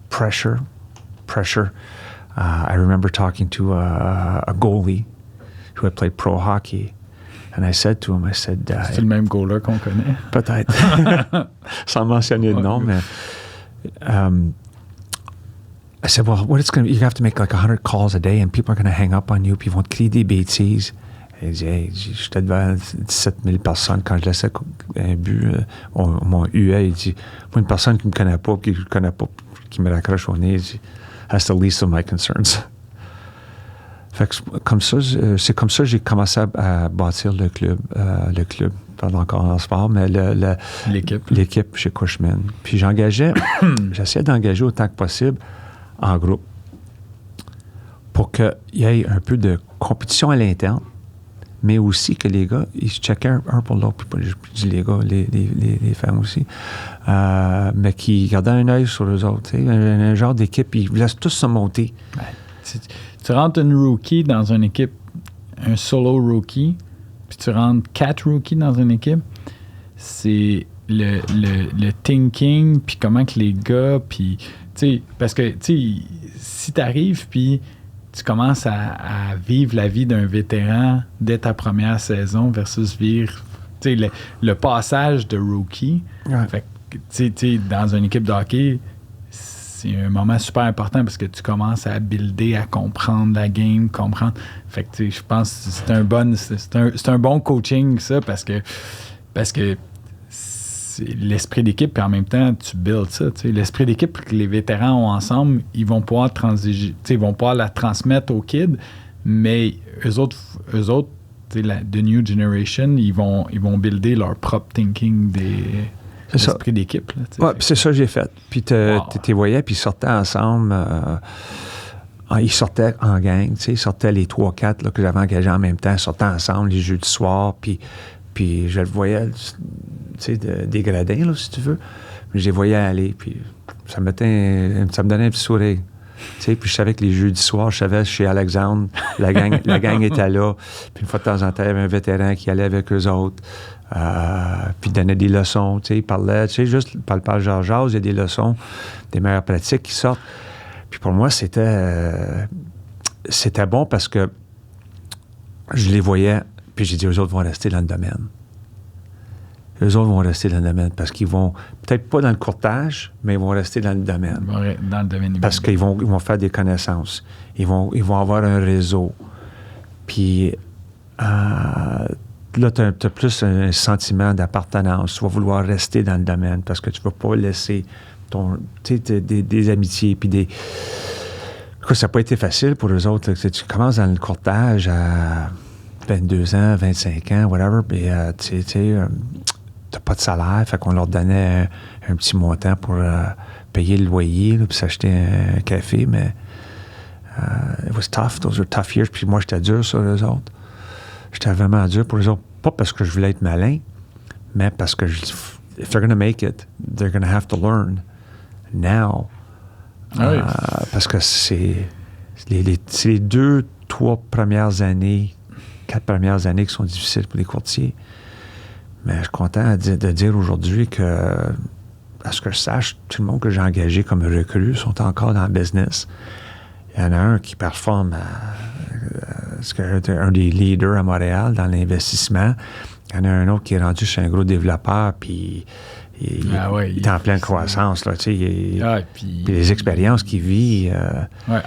Pressure. I remember talking to a goalie who had played pro hockey. And I said to him, c'est le même goaler qu'on connaît. Peut-être. Sans mentionner de nom, mais... I said, well, you have to make like 100 calls a day and people are going to hang up on you puis ils vont te crier des bêtises. Il dit, hey, j'étais devant 17 000 personnes quand je laissais un but, mon huet, il dit, moi, une personne qui me connaît pas, qui me raccroche au nez, il dit, that's the least of my concerns. Fait que c'est comme ça que j'ai commencé à bâtir le club, pas encore en sport, mais l'équipe chez Cushman. Puis j'essayais d'engager autant que possible en groupe pour qu'il y ait un peu de compétition à l'interne, mais aussi que les gars, ils se checkaient un pour l'autre. Puis je dis les gars, les femmes aussi, mais qui gardaient un œil sur eux autres. Un genre d'équipe, ils laissent tous se monter. Ouais. Tu rentres un rookie dans une équipe, un solo rookie, puis tu rentres 4 rookies dans une équipe, c'est le thinking, puis comment que les gars, puis, tu sais, parce que, tu sais, si t'arrives, puis tu commences à vivre la vie d'un vétéran dès ta première saison versus vivre, tu sais, le passage de rookie, ouais. Fait que, tu sais, dans une équipe de hockey, c'est un moment super important parce que tu commences à builder, à comprendre la game, Fait que, tu sais, je pense que c'est un bon coaching, ça, parce que c'est l'esprit d'équipe, puis en même temps, tu builds ça. Tu sais, l'esprit d'équipe que les vétérans ont ensemble, ils vont pouvoir ils vont pouvoir la transmettre aux kids, mais eux autres, tu sais, the new generation, ils vont builder leur propre thinking l'esprit d'équipe. Oui, c'est ça que j'ai fait. Puis tu voyais, puis ils sortaient ensemble. Ils sortaient en gang, tu sais, ils sortaient les 3-4 là, que j'avais engagés en même temps, ils sortaient ensemble les jeudis soirs, puis je le voyais, tu sais, des gradins, là, si tu veux. Mais je les voyais aller, puis ça me donnait un petit sourire. Tu sais, puis je savais que les jeudis soirs, je savais chez Alexandre, la gang était là. Puis une fois de temps en temps, il y avait un vétéran qui allait avec eux autres. Puis donnait des leçons, tu sais, il parlait, tu sais, juste par jase, il y a des leçons, des meilleures pratiques qui sortent. Puis pour moi, c'était bon parce que je les voyais, puis j'ai dit, eux autres vont rester dans le domaine. Eux autres vont rester dans le domaine parce qu'ils vont, peut-être pas dans le courtage, mais ils vont rester dans le domaine. Dans le domaine. Parce qu'ils vont faire des connaissances. Ils vont avoir un réseau. Puis là, tu as plus un sentiment d'appartenance. Tu vas vouloir rester dans le domaine parce que tu ne vas pas laisser des amitiés. Puis des. Ça n'a pas été facile pour eux autres. Tu commences dans le courtage à 22 ans, 25 ans, whatever. Puis tu n'as pas de salaire. Fait qu'on leur donnait un petit montant pour payer le loyer, là, puis s'acheter un café. Mais it was tough. Those were tough years. Puis moi, j'étais dur sur eux autres. J'étais vraiment dur pour eux autres. Pas parce que je voulais être malin, mais parce que if they're going to make it, they're going to have to learn now. Oui. Parce que c'est les 2-3 premières années, 4 premières années qui sont difficiles pour les courtiers. Mais je suis content de dire aujourd'hui que, à ce que je sache, tout le monde que j'ai engagé comme recrue sont encore dans le business. Il y en a un qui performe un des leaders à Montréal dans l'investissement. Il y en a un autre qui est rendu chez un gros développeur, puis il est en pleine croissance. Là, puis les expériences qu'il vit.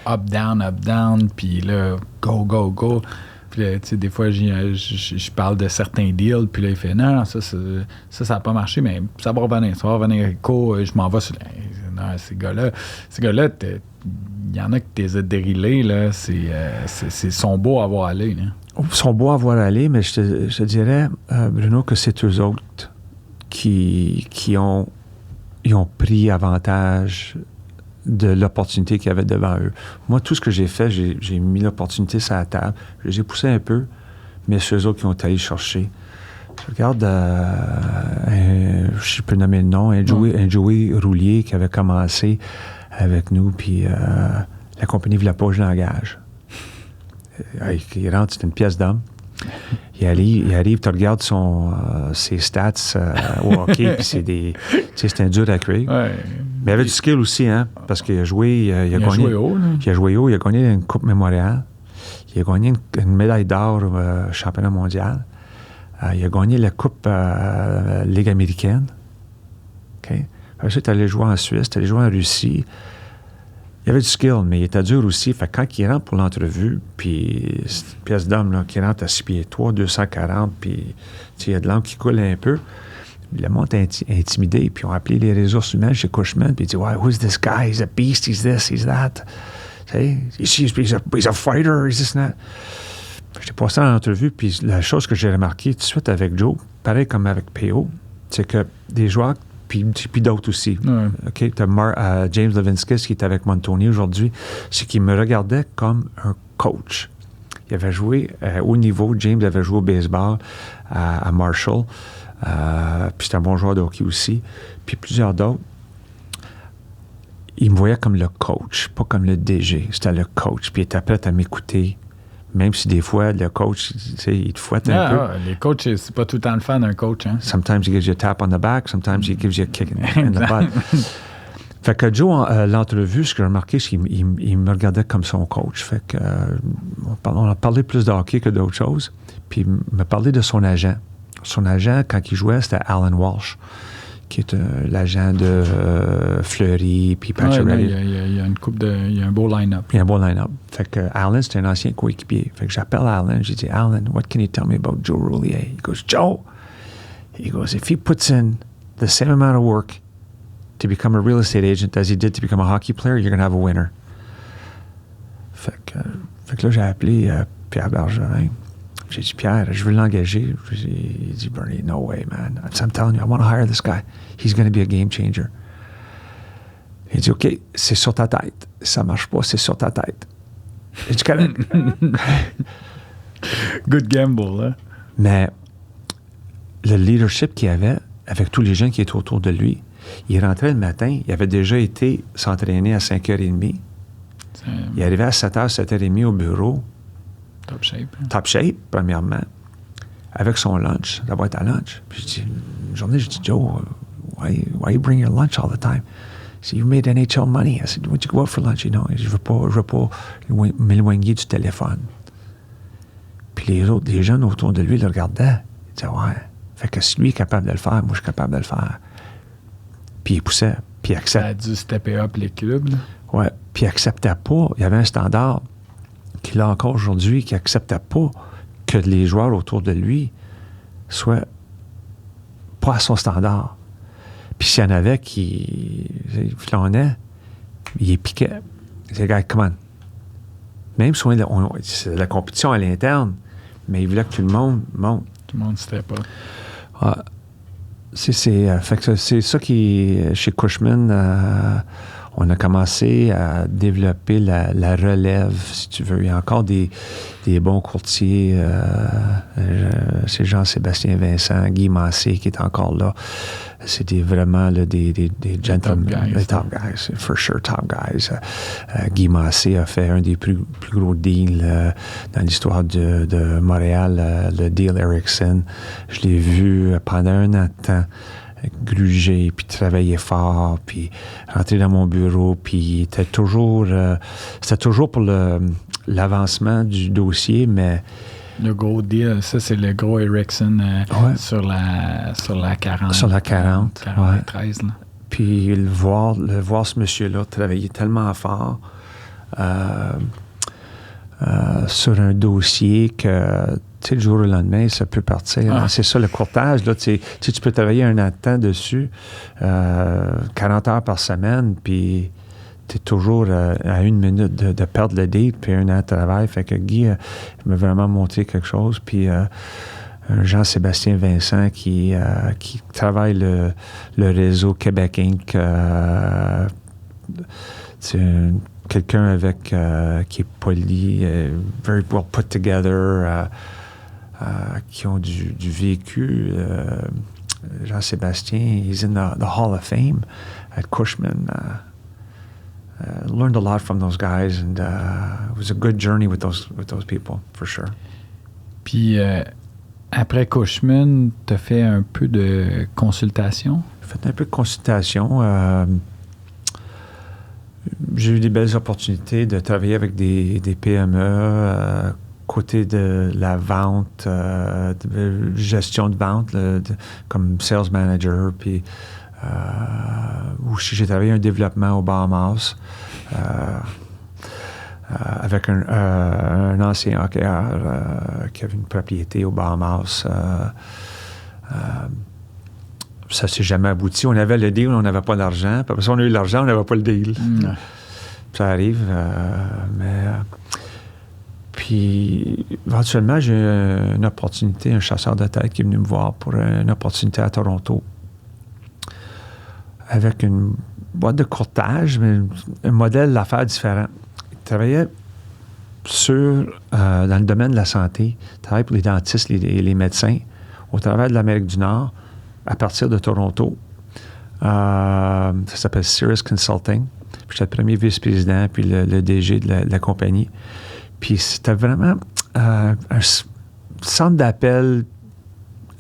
Up, down, puis là, go. Puis là, tu sais, des fois, je parle de certains deals, puis là, il fait non, ça n'a pas marché, mais ça va revenir je m'en vais sur non, ces gars-là, il y en a que t'es dérilés, là, c'est sont beaux à voir aller, là. Ils sont beaux à voir aller, mais je te dirais, Bruno, que c'est eux autres qui ont pris avantage de l'opportunité qu'il y avait devant eux. Moi, tout ce que j'ai fait, j'ai mis l'opportunité sur la table. Je les ai poussés un peu, mais c'est eux autres qui ont allé chercher. Je regarde, je peux nommer le nom, un Joey Roulier qui avait commencé avec nous, puis la compagnie ne voulait pas que je l'engage. Il rentre, c'est une pièce d'homme. Il arrive, tu regardes ses stats au hockey, puis c'est un dur à créer. Ouais. Mais il avait du skill aussi, hein, parce qu'il a joué. Il a gagné, joué haut, là. Il a joué haut, il a gagné une Coupe Mémoriale. Il a gagné une médaille d'or au championnat mondial. Il a gagné la Coupe Ligue américaine. OK? Ensuite, il est allé jouer en Suisse, il est allé jouer en Russie. Il avait du skill, mais il était dur aussi. Fait que quand il rentre pour l'entrevue, puis c'est une pièce d'homme là, qui rentre à 6 pieds 3, 240, puis il y a de l'encre qui coule un peu. Le monde est intimidé, puis ils ont appelé les ressources humaines chez Cushman, puis il dit, who's this guy? He's a beast, he's this, he's that. He's a fighter, he's this and that. J'ai passé en entrevue, puis la chose que j'ai remarqué tout de suite avec Joe, pareil comme avec PO, c'est que des joueurs, puis d'autres aussi. Ouais. OK? Tu as James Levinskis qui est avec Montoni aujourd'hui, c'est qu'il me regardait comme un coach. Il avait joué au niveau, James avait joué au baseball à Marshall, puis c'était un bon joueur de hockey aussi, puis plusieurs d'autres. Il me voyait comme le coach, pas comme le DG. C'était le coach, puis il était prêt à m'écouter. Même si des fois, le coach, il te fouette un peu. Les coachs, c'est pas tout le temps le fan d'un coach. Hein? Sometimes he gives you a tap on the back, sometimes he gives you a kick in the butt. Fait que Joe, l'entrevue, ce que j'ai remarqué, c'est qu'il me regardait comme son coach. Fait que on a parlé plus de hockey que d'autres choses. Puis il me parlait de son agent. Son agent, quand il jouait, c'était Alan Walsh, qui est l'agent de Fleury, puis Pacioretty. Il y a une coupe il y a un beau line-up. Il y a un beau line-up. Fait que Alan, c'est un ancien coéquipier. Fait que j'appelle Alan, j'ai dit, Alan, what can you tell me about Joe Roulier? He goes, Joe, he goes, if he puts in the same amount of work to become a real estate agent as he did to become a hockey player, you're going to have a winner. Fait que là, j'ai appelé Pierre Bergerin. J'ai dit, Pierre, je veux l'engager. Il dit, Bernie, no way, man. I'm telling you, I want to hire this guy. He's going to be a game changer. Il dit, OK, c'est sur ta tête. Ça marche pas, c'est sur ta tête. J'ai dit, correct. Good gamble, hein? Mais le leadership qu'il avait, avec tous les gens qui étaient autour de lui, il rentrait le matin, il avait déjà été s'entraîner à 5h30. Il arrivait à 7h, 7h30 au bureau. Top shape. Hein? Top shape, premièrement, avec son lunch, la boîte à lunch. Puis je dis, une journée, je dis, Joe, why you bring your lunch all the time? He said, you made NHL money. I said, why'd you go out for lunch? You know, je veux pas m'éloigner du téléphone. Puis les jeunes autour de lui le regardaient. Ils disaient, ouais. Fait que si lui est capable de le faire, moi, je suis capable de le faire. Puis il poussait, puis il acceptait. Ça a dû stepper up les clubs, là. Ouais, puis il acceptait pas. Il y avait un standard qu'il a encore aujourd'hui, qui n'acceptait pas que les joueurs autour de lui soient pas à son standard. Puis s'il y en avait qui flânaient, il les piquait. Il disait, gars, come on. Même si c'est la compétition à l'interne, mais il voulait que tout le monde monte. Tout le monde step up. Ah, fait que c'est ça qui, chez Cushman, on a commencé à développer la relève, si tu veux. Il y a encore des bons courtiers. C'est Jean-Sébastien Vincent, Guy Massé qui est encore là. C'est vraiment là, des gentlemen. Les top guys, for sure, top guys. Guy Massé a fait un des plus gros deals dans l'histoire de Montréal, le deal Erickson. Je l'ai vu pendant un an de temps gruger, puis travailler fort, puis rentrer dans mon bureau, puis c'était toujours pour l'avancement du dossier, mais... Le gros deal, ça, c'est le gros Erickson sur la 40. Sur la 40, 43, là. Puis le voir ce monsieur-là travailler tellement fort sur un dossier que... Tu sais, le jour au lendemain, ça peut partir. Ah. C'est ça, le courtage. Là, tu peux travailler un an de temps dessus, 40 heures par semaine, puis tu es toujours à une minute de perdre le deal, puis un an de travail. Fait que Guy m'a vraiment montré quelque chose. Puis Jean-Sébastien Vincent qui travaille le réseau Québec Inc. Quelqu'un avec qui est poli, very well put together. qui ont du vécu. Jean-Sébastien, he's in the Hall of Fame at Cushman. Learned a lot from those guys, and it was a good journey with those people, for sure. Puis, après Cushman, tu as fait un peu de consultation? J'ai fait un peu de consultation. J'ai eu des belles opportunités de travailler avec des PME, côté de la vente, de gestion de vente, comme sales manager, puis aussi j'ai travaillé un développement au Bahamas avec un ancien hockeyeur qui avait une propriété au Bahamas. Ça s'est jamais abouti. On avait le deal, on n'avait pas d'argent. Puis après ça, on a eu l'argent, on n'avait pas le deal. Ça arrive, puis, éventuellement, j'ai eu une opportunité, un chasseur de tête qui est venu me voir pour une opportunité à Toronto avec une boîte de courtage, mais un modèle d'affaires différent. Il travaillait dans le domaine de la santé. Il travaillait pour les dentistes et les médecins au travers de l'Amérique du Nord à partir de Toronto. Ça s'appelle Cirrus Consulting. Puis j'étais le premier vice-président puis le DG de la compagnie. Puis c'était vraiment un centre d'appel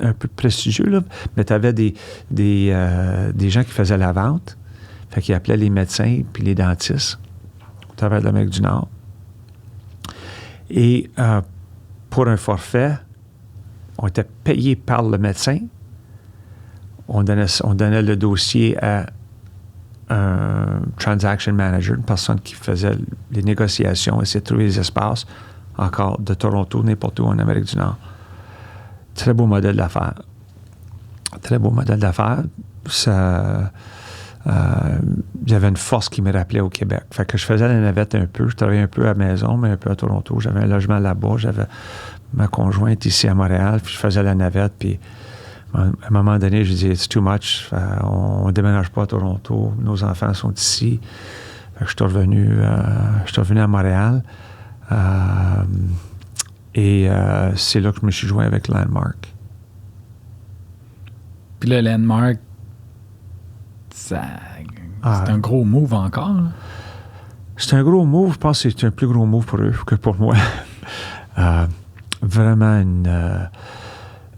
un peu prestigieux, là. Mais tu avais des gens qui faisaient la vente. Fait qu'ils appelaient les médecins puis les dentistes au travers de l'Amérique du Nord. Et pour un forfait, on était payé par le médecin. On donnait le dossier à un transaction manager, une personne qui faisait les négociations, essayer de trouver les espaces, encore de Toronto, n'importe où en Amérique du Nord. Très beau modèle d'affaires. Très beau modèle d'affaires. Ça, il y avait une force qui me rappelait au Québec. Fait que je faisais la navette un peu. Je travaillais un peu à la maison, mais un peu à Toronto. J'avais un logement là-bas. J'avais ma conjointe ici à Montréal, puis je faisais la navette, puis à un moment donné, je dis, it's too much. On ne déménage pas à Toronto. Nos enfants sont ici. Fait que je suis revenu à Montréal. Et c'est là que je me suis joint avec Landmark. Puis le Landmark, c'est un gros move encore. Là. C'est un gros move. Je pense que c'est un plus gros move pour eux que pour moi. Vraiment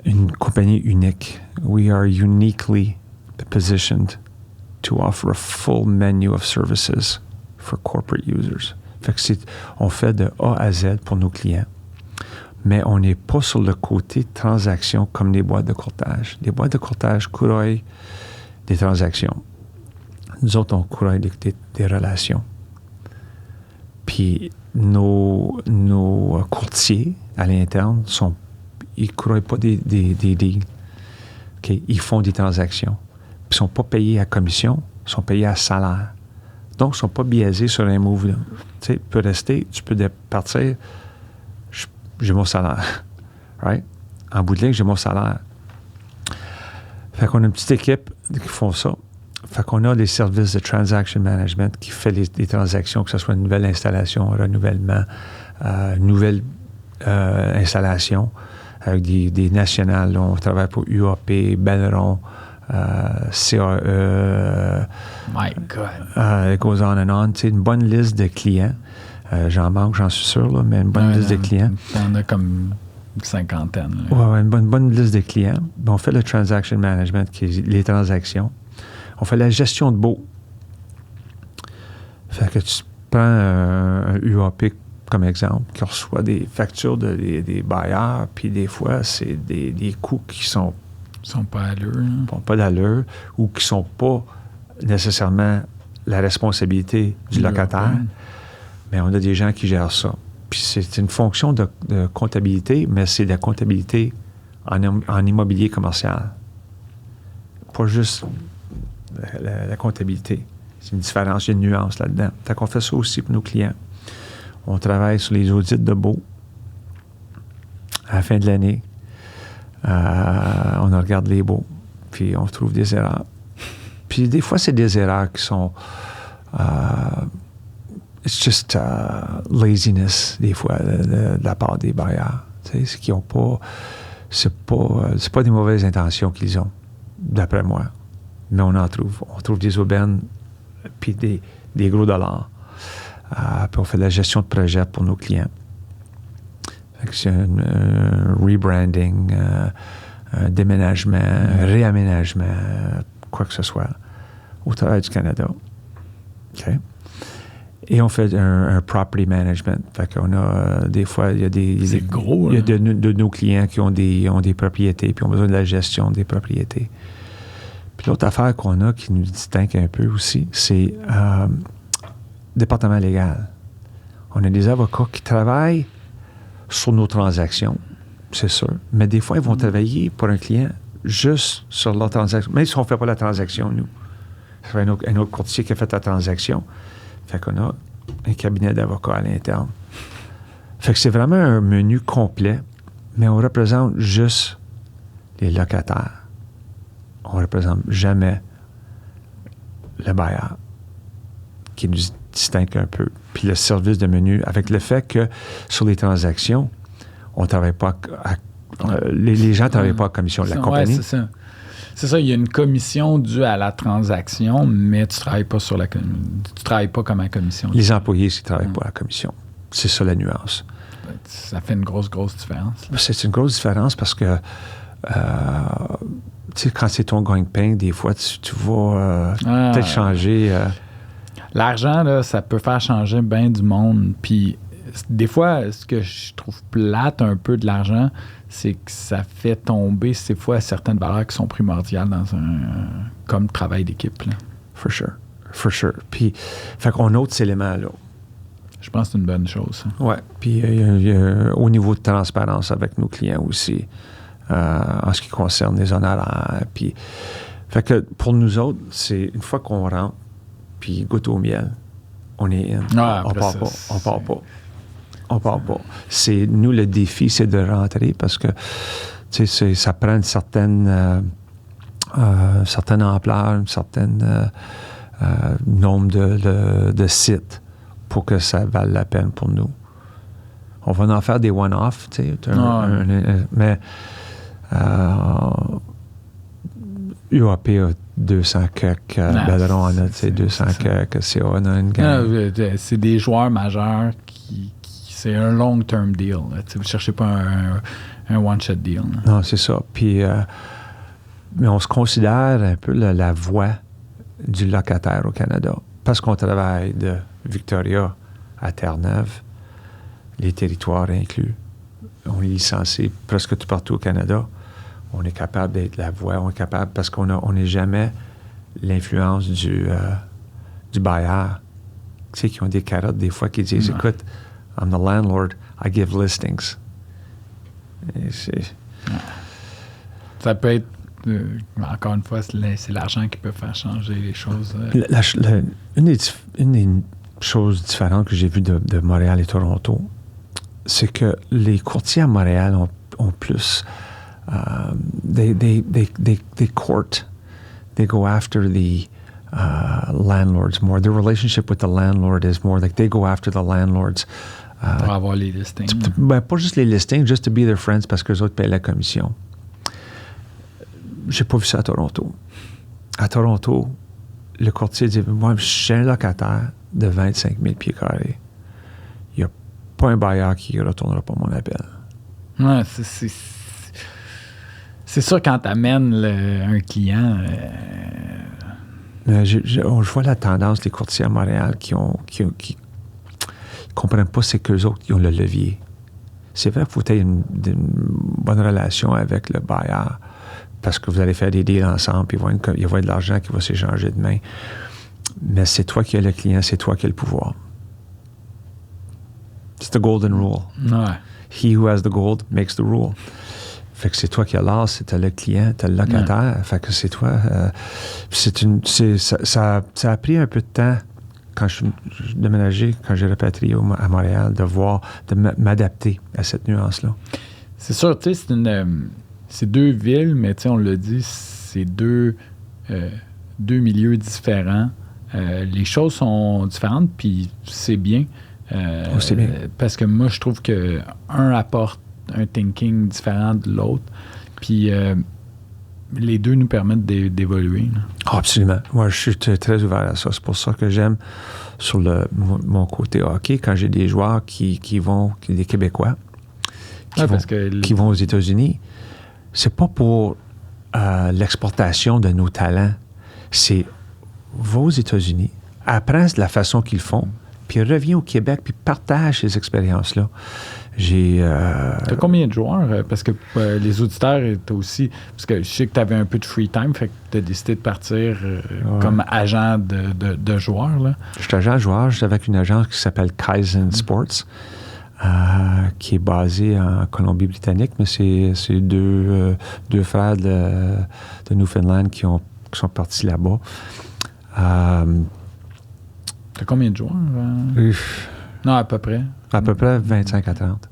une compagnie unique. We are uniquely positioned to offer a full menu of services for corporate users. Fait que on fait de A à Z pour nos clients, mais on n'est pas sur le côté transaction comme les boîtes de courtage. Les boîtes de courtage courroient des transactions. Nous autres, on courroie des relations. Puis nos courtiers à l'interne ils ne courroient pas des deals. Okay? Ils font des transactions. Puis ils ne sont pas payés à commission, ils sont payés à salaire. Donc, ils ne sont pas biaisés sur un move. Tu sais, tu peux rester, tu peux partir, j'ai mon salaire. Right? En bout de ligne, j'ai mon salaire. Fait qu'on a une petite équipe qui font ça. Fait qu'on a des services de transaction management qui fait les transactions, que ce soit une nouvelle installation, renouvellement, nouvelle installation, avec des nationales. On travaille pour UAP, Belleron, CAE. My God. It goes on and on. Tu sais, une bonne liste de clients. J'en manque, j'en suis sûr, là, mais une bonne liste de clients. On a comme une cinquantaine. Oui, une bonne liste de clients. On fait le transaction management, qui est les transactions. On fait la gestion de baux. Fait que tu prends un UAP comme exemple, qui reçoit des factures des bailleurs, puis des fois, c'est des coûts qui sont pas allure. Pas d'allure, ou qui sont pas nécessairement la responsabilité du locataire, mais on a des gens qui gèrent ça. Puis c'est une fonction de comptabilité, mais c'est de la comptabilité en immobilier commercial. Pas juste la comptabilité. C'est une différence, il y a une nuance là-dedans. Fait qu'on fait ça aussi pour nos clients. On travaille sur les audits de baux. À la fin de l'année, on regarde les baux, puis on trouve des erreurs. Puis des fois, c'est des erreurs qui sont... it's just laziness, des fois, de la part des bailleurs. C'est qu'ils ont pas... C'est pas des mauvaises intentions qu'ils ont, d'après moi. Mais on en trouve. On trouve des aubaines puis des gros dollars. Puis on fait de la gestion de projet pour nos clients. C'est un rebranding, un déménagement, un réaménagement, quoi que ce soit, au travers du Canada. OK? Et on fait un property management. Fait qu'on a, des fois, il y a C'est gros, il y a de nos clients qui ont des propriétés, puis ont besoin de la gestion des propriétés. Puis l'autre affaire qu'on a qui nous distingue un peu aussi, c'est département légal. On a des avocats qui travaillent sur nos transactions, c'est sûr. Mais des fois, ils vont travailler pour un client juste sur leur transaction. Même si on ne fait pas la transaction, nous. C'est un autre courtier qui a fait la transaction. Fait qu'on a un cabinet d'avocats à l'interne. Fait que c'est vraiment un menu complet, mais on représente juste les locataires. On ne représente jamais le bailleur, qui nous distingue un peu. Puis le service de menu, avec le fait que sur les transactions, on ne travaille pas les gens ne travaillent pas à commission de la compagnie. Ouais, c'est ça. C'est ça, il y a une commission due à la transaction, mais tu ne travailles pas tu travailles pas comme à commission. Les employés ne travaillent pas à la commission. C'est ça la nuance. Ça fait une grosse différence. C'est une grosse différence parce que tu sais, quand c'est ton gagne-pain, des fois, tu vas peut-être changer. L'argent, là, ça peut faire changer bien du monde. Puis, des fois, ce que je trouve plate un peu de l'argent, c'est que ça fait tomber, ces fois, certaines valeurs qui sont primordiales dans comme travail d'équipe. Là. For sure. Puis, fait qu'on a ces éléments-là. Je pense que c'est une bonne chose. Oui. Puis, au niveau de transparence avec nos clients aussi, en ce qui concerne les honoraires. Puis, fait que pour nous autres, c'est une fois qu'on rentre, puis goûte au miel, on est in. On part pas. C'est, nous, le défi, c'est de rentrer parce que, tu sais, ça prend une certaine ampleur, un certain nombre de sites pour que ça vale la peine pour nous. On va en faire des one-off, tu sais, mais UAP a 200 quelques, Belleron en a 200 quelques, CA en a une gamme. C'est des joueurs majeurs qui c'est un long-term deal. Vous ne cherchez pas un one-shot deal. Là. Non, c'est ça. Puis, mais on se considère un peu la voix du locataire au Canada. Parce qu'on travaille de Victoria à Terre-Neuve, les territoires inclus. On est licencié presque tout partout au Canada. On est capable d'être la voix. On est capable parce qu'on n'est jamais l'influence du bailleur. Tu sais, qui ont des carottes des fois qui disent, écoute, I'm the landlord, I give listings. Ça peut être, encore une fois, c'est l'argent qui peut faire changer les choses. Une des choses différentes que j'ai vues de Montréal et Toronto, c'est que les courtiers à Montréal ont plus... they court. They go after the landlords more. Their relationship with the landlord is more like they go after the landlords. Pour avoir les listings. Pas juste les listings, just to be their friends parce que les autres payent la commission. J'ai pas vu ça à Toronto. À Toronto, le courtier dit, moi, j'ai un locataire de 25 000 pieds carrés. Il n'y a pas un bailleur qui ne retournera pas mon appel. Ouais, c'est sûr quand tu amènes un client... Je vois la tendance des courtiers à Montréal qui comprennent pas c'est qu'eux autres qui ont le levier. C'est vrai qu'il faut avoir une bonne relation avec le bailleur parce que vous allez faire des deals ensemble puis il va y avoir de l'argent qui va s'échanger demain. Mais c'est toi qui as le client, c'est toi qui as le pouvoir. C'est the golden rule. Ouais. He who has the gold makes the rule. Fait que c'est toi qui as l'as, c'est le client, t'as le locataire. Ouais. Fait que c'est toi. Ça a pris un peu de temps quand je suis déménagé, quand j'ai repatrié à Montréal, de m'adapter à cette nuance-là. C'est sûr, tu sais, c'est deux villes, mais tu sais, on l'a dit, c'est deux milieux différents. Les choses sont différentes, puis c'est bien. C'est bien. Parce que moi, je trouve que un apporte un thinking différent de l'autre. Puis les deux nous permettent d'évoluer. Oh, absolument. Moi, je suis très ouvert à ça. C'est pour ça que j'aime sur mon côté hockey, quand j'ai des joueurs des Québécois, qui vont aux États-Unis, c'est pas pour l'exportation de nos talents. C'est va aux États-Unis, apprends de la façon qu'ils font, puis reviens au Québec, puis partage ces expériences-là. T'as combien de joueurs? Parce que les auditeurs étaient aussi... Parce que je sais que tu avais un peu de free time, fait que tu as décidé de partir comme agent de joueurs. Là. Je suis agent de joueur, je suis avec une agence qui s'appelle Kaizen Sports, qui est basée en Colombie-Britannique, mais c'est deux frères de Newfoundland qui sont partis là-bas. T'as combien de joueurs? Non, à peu près. À peu près 25 à 30.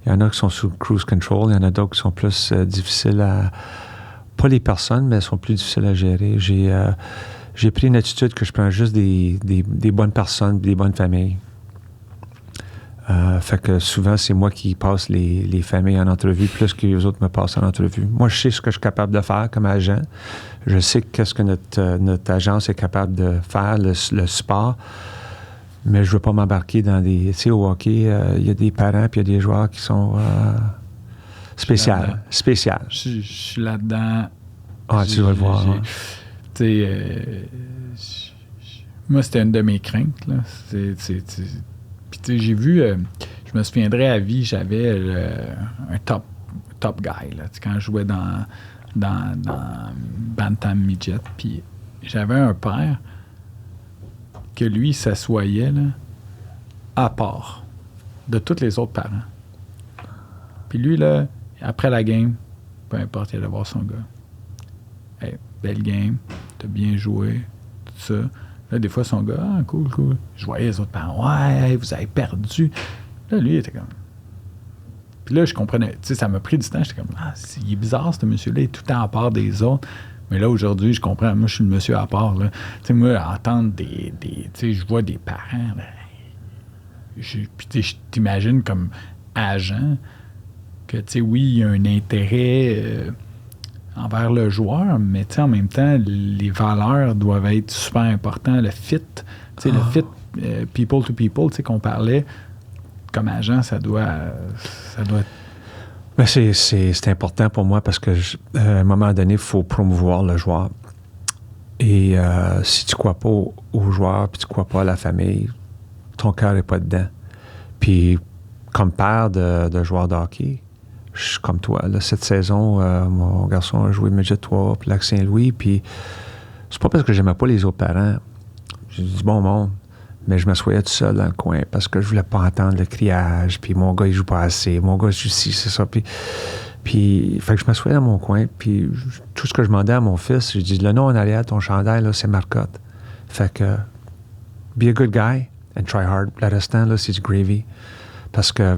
Il y en a qui sont sous cruise control, il y en a d'autres qui sont plus difficiles à... Pas les personnes, mais elles sont plus difficiles à gérer. J'ai pris une attitude que je prends juste des bonnes personnes, des bonnes familles. Fait que souvent, c'est moi qui passe les familles en entrevue plus que les autres me passent en entrevue. Moi, je sais ce que je suis capable de faire comme agent. Je sais qu'est-ce que notre agence est capable de faire, le sport. Mais je ne veux pas m'embarquer dans des... Tu sais, au hockey, il y a des parents puis il y a des joueurs qui sont spéciaux. Je suis là-dedans. Ah, tu vas le voir. Tu sais, moi, c'était une de mes craintes. Là. Puis, tu sais, j'ai vu... je me souviendrai à vie, j'avais un top guy. Là, quand je jouais dans Bantam Midget. Puis, j'avais un père que lui, il s'assoyait là, à part de tous les autres parents. Puis lui, là, après la game, peu importe, il allait voir son gars. Hey, belle game, t'as bien joué, tout ça. Là, des fois, son gars, cool. Je voyais les autres parents, ouais, vous avez perdu. Là, lui, il était comme... Puis là, je comprenais, tu sais, ça m'a pris du temps, j'étais comme, il est bizarre, ce monsieur-là, il est tout le temps à part des autres. Mais là, aujourd'hui, je comprends. Moi, je suis le monsieur à part. Tu sais, moi, entendre tu sais, je vois des parents. Là, puis, tu sais, je t'imagine comme agent que, tu sais, oui, il y a un intérêt envers le joueur, mais, tu sais, en même temps, les valeurs doivent être super importantes. Le fit, tu sais, le fit people to people, tu sais, qu'on parlait, comme agent, ça doit être... Mais c'est important pour moi parce que à un moment donné, il faut promouvoir le joueur. Et si tu ne crois pas au joueur puis tu ne crois pas à la famille, ton cœur n'est pas dedans. Puis, comme père de joueur de hockey, je suis comme toi. Là, cette saison, mon garçon a joué Midget 3 puis Lac Saint-Louis. Puis, c'est pas parce que j'aimais pas les autres parents. J'ai du bon monde. Mais je m'assoyais tout seul dans le coin parce que je voulais pas entendre le criage, puis mon gars, il joue pas assez, mon gars, joue ci, c'est ça. Puis fait que je m'assoyais dans mon coin, puis tout ce que je demandais à mon fils, je dis, le nom en arrière de ton chandail, là, c'est Marcotte. Fait que, be a good guy and try hard. Le restant, là, c'est du gravy. Parce que,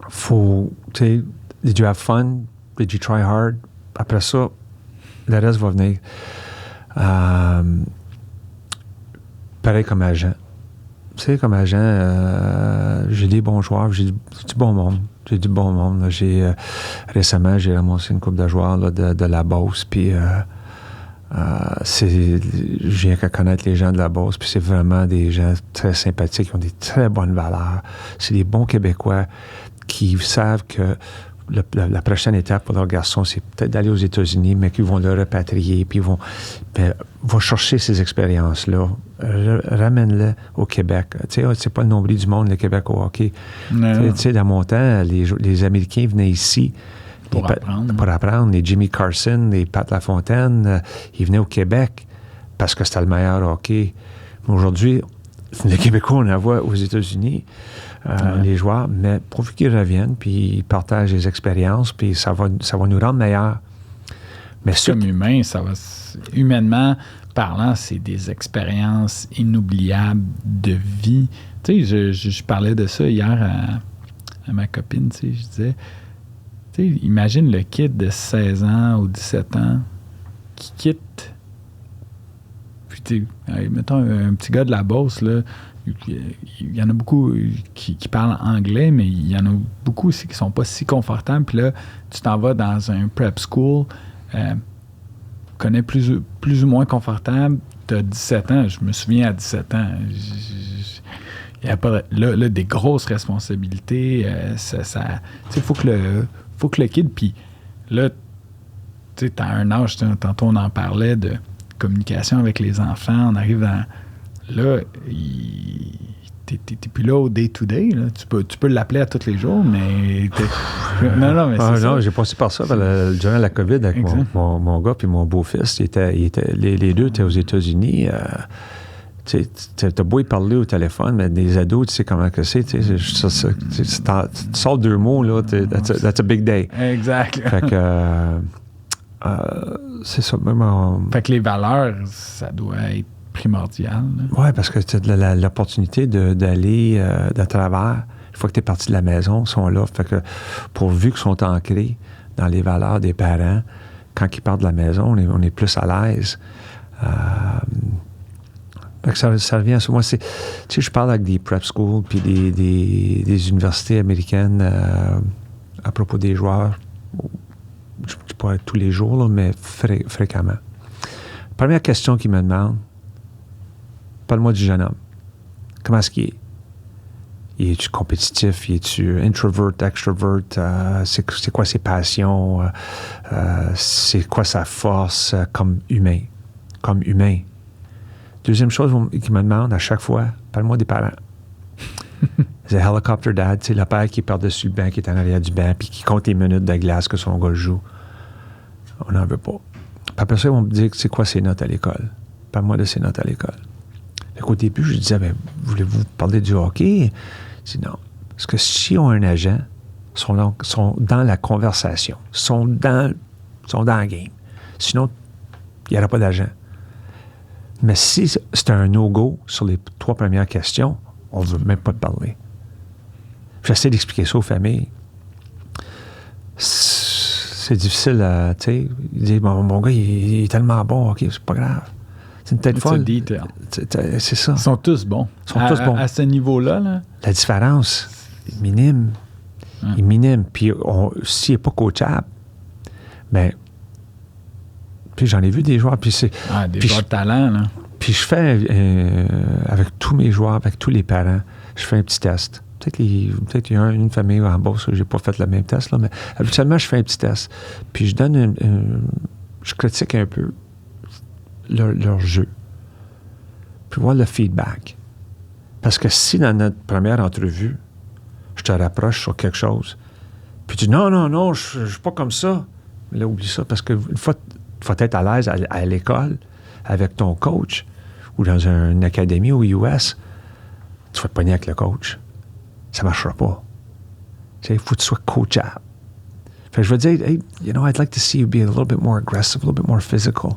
faut, tu sais, did you have fun? Did you try hard? Après ça, le reste va venir. Pareil comme agent. Tu sais, comme agent, j'ai des bons joueurs, j'ai du bon monde. J'ai du bon monde. Là. Récemment, j'ai ramassé une couple de joueurs là, de la Beauce, puis je viens qu'à connaître les gens de la Beauce, puis c'est vraiment des gens très sympathiques, qui ont des très bonnes valeurs. C'est des bons Québécois qui savent que la prochaine étape pour leur garçon, c'est peut-être d'aller aux États-Unis, mais qu'ils vont le repatrier, puis vont chercher ces expériences-là. Ramène-le au Québec. Tu sais, c'est pas le nombril du monde, le Québec au hockey. Tu sais, dans mon temps, les Américains venaient ici pour apprendre. Les Jimmy Carson, les Pat Lafontaine, ils venaient au Québec parce que c'était le meilleur hockey. Mais aujourd'hui, les Québécois, on en voit aux États-Unis. Les joueurs, mais pourvu qu'ils reviennent, puis ils partagent les expériences, puis ça va nous rendre meilleurs. Mais comme humain, humainement parlant, c'est des expériences inoubliables de vie. Tu sais, je parlais de ça hier à ma copine, tu sais, je disais, tu sais, imagine le kid de 16 ans ou 17 ans qui quitte, Puis, mettons, un petit gars de la Beauce, là, il y en a beaucoup qui parlent anglais, mais il y en a beaucoup aussi qui sont pas si confortables. Puis là, tu t'en vas dans un prep school, connais plus ou moins confortable. Tu as 17 ans. Je me souviens à 17 ans. Il y a pas là, des grosses responsabilités. Il faut que le kid, puis là, tu as un âge, tantôt on en parlait de communication avec les enfants, on arrive dans... Là, t'es plus là au day-to-day. Là. Tu peux l'appeler à tous les jours, mais... Non, mais c'est ça. Non, j'ai passé par ça durant la COVID avec mon gars puis mon beau-fils. Les deux étaient aux États-Unis. Tu as beau y parler au téléphone, mais des ados, tu sais comment que c'est. Tu sors 2 mots, là, that's a big day. Exact. Fait que... c'est ça. Fait que les valeurs, ça doit être primordial. Oui, parce que tu as l'opportunité d'aller de travers. Une fois que tu es parti de la maison, ils sont là. Fait que pourvu qu'ils sont ancrés dans les valeurs des parents, quand ils partent de la maison, on est plus à l'aise. Fait que ça revient à ça. Moi, tu sais, je parle avec des prep schools puis des universités américaines à propos des joueurs. Je ne dis pas tous les jours, là, mais fréquemment. Première question qu'ils me demandent, parle-moi du jeune homme. Comment est-ce qu'il est? Es-tu compétitif? Es-tu introvert, extrovert? C'est quoi ses passions? C'est quoi sa force comme humain? Deuxième chose qu'ils me demandent à chaque fois, parle-moi des parents. C'est helicopter dad, c'est le père qui est par-dessus le banc, qui est en arrière du banc, puis qui compte les minutes de glace que son gars joue. On n'en veut pas. Puis après ça, ils vont me dire c'est quoi ses notes à l'école. Parle-moi de ses notes à l'école. Fait qu'au début, je disais, voulez-vous parler du hockey? Je dis non. Parce que si on a un agent, ils sont dans la conversation, sont dans le game. Sinon, il n'y aura pas d'agent. Mais si c'est un no-go sur les 3 premières questions, on ne veut même pas te parler. J'essaie d'expliquer ça aux familles. C'est difficile, tu sais. Il dit, mon gars, il est tellement bon, OK, c'est pas grave. C'est une tête folle. C'est ça. Ils sont tous bons. À ce niveau-là, là. La différence est minime. Il est minime. Puis s'il n'est pas coachable, bien... Puis j'en ai vu des joueurs. Puis des joueurs de talent, là. Puis je fais, avec tous mes joueurs, avec tous les parents, je fais un petit test. Peut-être qu'il y a une famille en Beauce où je n'ai pas fait le même test, là, mais habituellement, je fais un petit test. Puis je donne je critique un peu leur jeu. Puis voir le feedback. Parce que si dans notre première entrevue, je te rapproche sur quelque chose, puis tu dis non, je ne suis pas comme ça. Mais là, oublie ça, parce que une fois, il faut être à l'aise à l'école avec ton coach ou dans une académie aux US, tu vas te pogner avec le coach. Ça ne marchera pas. Il faut que tu sois coachable. Fait que je vais dire, hey, I'd like to see you be a little bit more aggressive, a little bit more physical.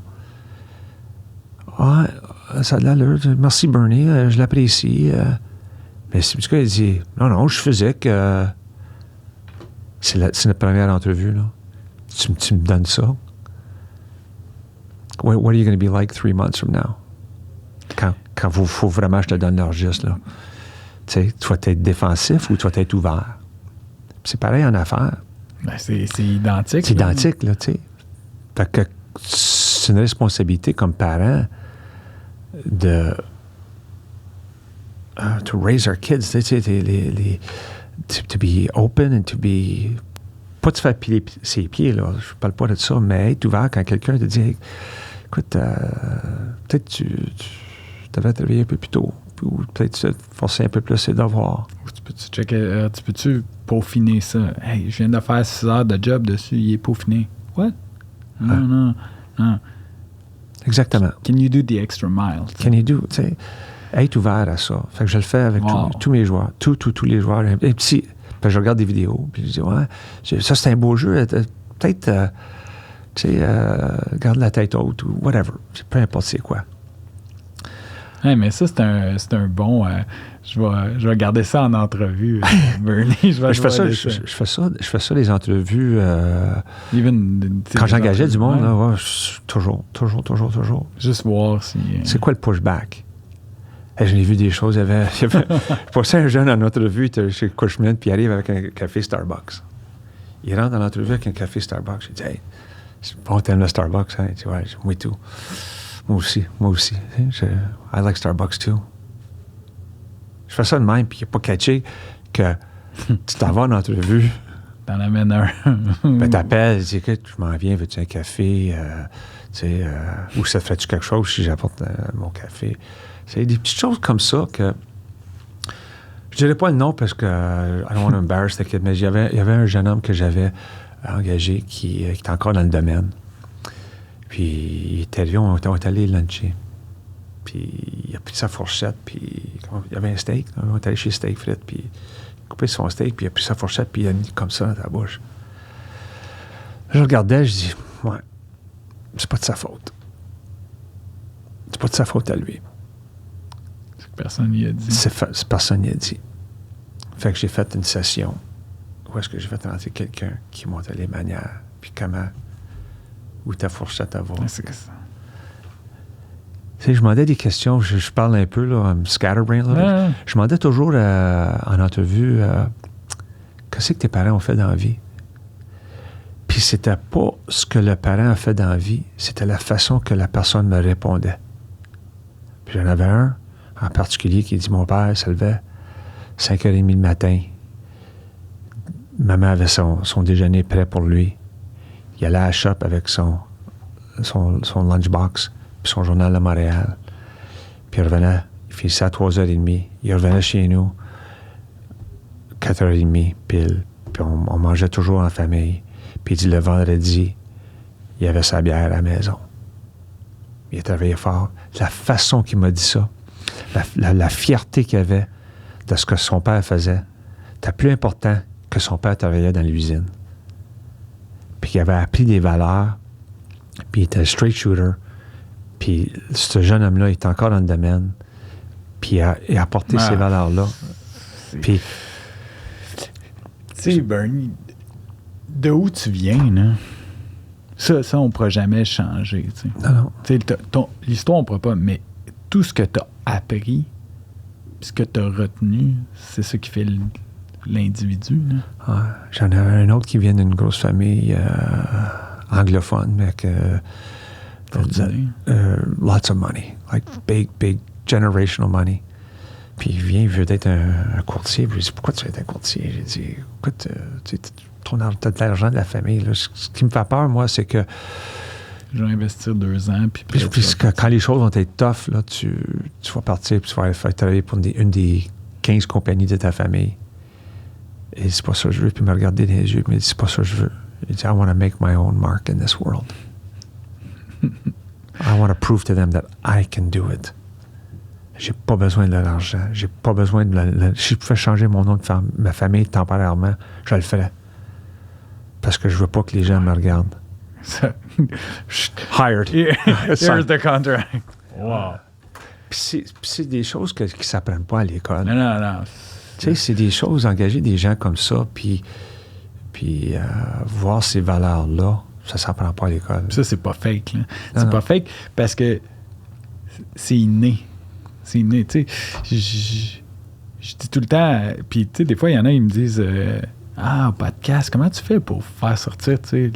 Ah, ça a de l'allure. Merci, Bernie, je l'apprécie. Mais si tu il dit, non, je suis physique. C'est notre première entrevue, là. Tu me donnes ça. What are you going to be like 3 months from now? Quand il faut vraiment que je te donne leur juste, là. Tu sais, tu vas être défensif ou tu vas être ouvert. C'est pareil en affaires. Ben c'est identique. C'est identique, là, tu sais. Fait que c'est une responsabilité comme parent de to raise our kids, tu sais, to be open and to be... Pas de faire piler ses pieds, là. Je parle pas de ça, mais être ouvert quand quelqu'un te dit, écoute, peut-être tu devrais te réveiller un peu plus tôt, ou peut-être tu te forcer un peu plus ses devoirs. Tu peux-tu peaufiner ça? Hey, je viens de faire 6 heures de job dessus, il est peaufiné. What? Non. Exactement. Can you do the extra mile? Can you do, tu sais, être ouvert à ça. Fait que je le fais avec tous mes joueurs, tous les joueurs. Un petit... Puis je regarde des vidéos, puis je dis, ouais, ça c'est un beau jeu, peut-être, tu sais, garde la tête haute ou whatever, peu importe c'est quoi. Hey, mais ça, c'est un bon... je vais garder ça en entrevue, Bernie. Je fais ça, les entrevues. Quand j'engageais du monde, là, ouais, toujours. Juste voir si... C'est quoi le pushback? Hey, je l'ai vu des choses. Il y avait je passais un jeune en entrevue chez Cushman, puis il arrive avec un café Starbucks. Il rentre dans l'entrevue avec un café Starbucks. J'ai dit, hey, c'est bon, t'aimes le Starbucks, hein? Il dit, ouais, moi tout. Moi aussi. I like Starbucks too. Je fais ça de même, puis il n'a pas catché que tu t'en vas en entrevue. T'en amènes un. Ben, t'appelles, tu dis, écoute, je m'en viens, veux-tu un café? Ou ça te ferait-tu quelque chose si j'apporte mon café? C'est des petites choses comme ça que. Je dirais pas le nom parce que I don't want to embarrass the kid, mais il y avait un jeune homme que j'avais engagé qui était encore dans le domaine. Puis il était arrivé, on est allé luncher. Puis il a pris sa fourchette, puis il y avait un steak. On est allé chez Steak Frites, puis il a coupé son steak, puis il a pris sa fourchette, puis il a mis comme ça dans ta bouche. Je regardais, je dis, ouais, c'est pas de sa faute. C'est pas de sa faute à lui. Personne n'y a dit. Personne n'y a dit. Fait que j'ai fait une session où est-ce que j'ai fait rentrer quelqu'un qui montrait les manières, puis comment, où ta fourchette à voir. C'est ça. Tu sais, je demandais des questions, je parle un peu, là, scatterbrain, là. Ouais. Je demandais toujours en entrevue, qu'est-ce que tes parents ont fait dans la vie? Puis c'était pas ce que le parent a fait dans la vie, c'était la façon que la personne me répondait. Puis j'en avais un en particulier qui dit, mon père se levait 5h30 le matin. Maman avait son déjeuner prêt pour lui. Il allait à la shop avec son lunchbox puis son journal de Montréal. Puis il revenait, il finissait à 3h30. Il revenait chez nous 4h30 pile. Puis on mangeait toujours en famille. Puis il dit, le vendredi, il avait sa bière à la maison. Il a travaillé fort. La façon qu'il m'a dit ça, la fierté qu'il avait de ce que son père faisait, c'était plus important que son père travaillait dans l'usine. Puis qu'il avait appris des valeurs, puis il était un straight shooter, puis ce jeune homme-là est encore dans le domaine, puis il a apporté ces valeurs-là. Puis... Tu sais, Bernie, de où tu viens, là? Ça, on ne pourra jamais changer, tu sais. Non. Tu sais, l'histoire, on ne pourra pas, mais tout ce que tu as appris, ce que tu as retenu, c'est ça qui fait l'individu, là. Ouais, j'en ai un autre qui vient d'une grosse famille anglophone, mais que... lots of money, like big generational money. Puis il vient, il veut être un courtier. Puis je lui dis, pourquoi tu veux être un courtier? J'ai dit, écoute, tu as de l'argent de la famille. Là. Ce qui me fait peur, moi, c'est que... Je vais investir 2 ans. Puis quand les choses vont être tough, là, tu vas partir puis tu vas aller faire travailler pour une des 15 compagnies de ta famille. Et c'est pas ça que je veux. Puis il me regarder dans les yeux. Il me dit, c'est pas ça que je veux. Il dit, I want to make my own mark in this world. I want to prove to them that I can do it. J'ai pas besoin de l'argent. J'ai pas besoin de si je pouvais changer mon nom de ma famille temporairement, je le ferais. Parce que je veux pas que les gens me regardent. Hired. Here's the contract. Wow. Puis c'est des choses qui s'apprennent pas à l'école. Non. Tu sais, c'est des choses, engager des gens comme ça, puis voir ces valeurs-là, ça s'apprend pas à l'école. Ça, c'est pas fake, là. C'est pas fake parce que c'est inné. C'est inné, tu sais. Je dis tout le temps, puis tu sais, des fois, il y en a, ils me disent podcast, comment tu fais pour faire sortir, tu sais,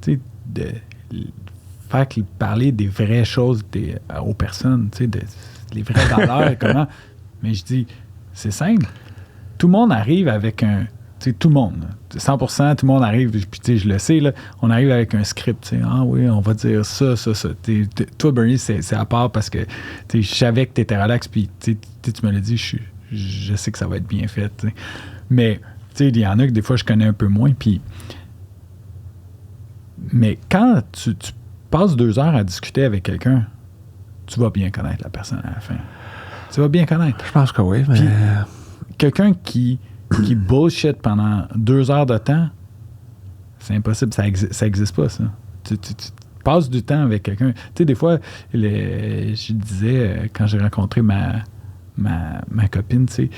tu sais, de faire parler des vraies choses aux personnes, tu sais, les vraies valeurs, comment. Mais je dis, c'est simple. Tout le monde arrive avec un. Tu sais, tout le monde, 100%, tout le monde arrive, puis tu sais, je le sais, là, on arrive avec un script, tu sais, oui, on va dire ça. Toi, Bernie, c'est à part parce que tu sais, je savais que tu étais relax, puis tu me l'as dit, je sais que ça va être bien fait, tu sais. Mais, tu sais, il y en a que des fois, je connais un peu moins, puis... Mais quand tu passes 2 heures à discuter avec quelqu'un, tu vas bien connaître la personne à la fin. Tu vas bien connaître. Je pense que oui, mais... Puis, quelqu'un qui bullshit pendant 2 heures de temps, c'est impossible. Ça existe pas, ça. passe du temps avec quelqu'un. Tu sais, des fois, je disais, quand j'ai rencontré ma copine, tu sais,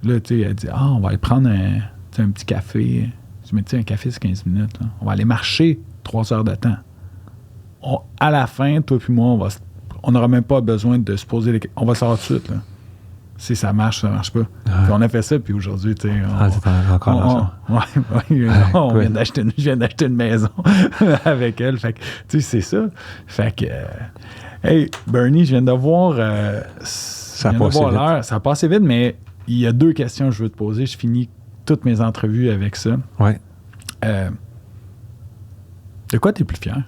là, tu sais, elle dit, on va aller prendre un petit café. Je me dis, un café, c'est 15 minutes. Là. On va aller marcher 3 heures de temps. À la fin, toi puis moi, on n'aura même pas besoin de se poser les questions. On va savoir tout de suite, là. Si ça marche pas. Puis on a fait ça, puis aujourd'hui, tu sais... je viens d'acheter une maison avec elle. Fait que, tu sais, c'est ça. Fait que... hey, Bernie, je viens de voir... ça a passé vite. L'heure. Ça a passé vite, mais il y a 2 questions que je veux te poser. Je finis toutes mes entrevues avec ça. Oui. De quoi tu es le plus fier?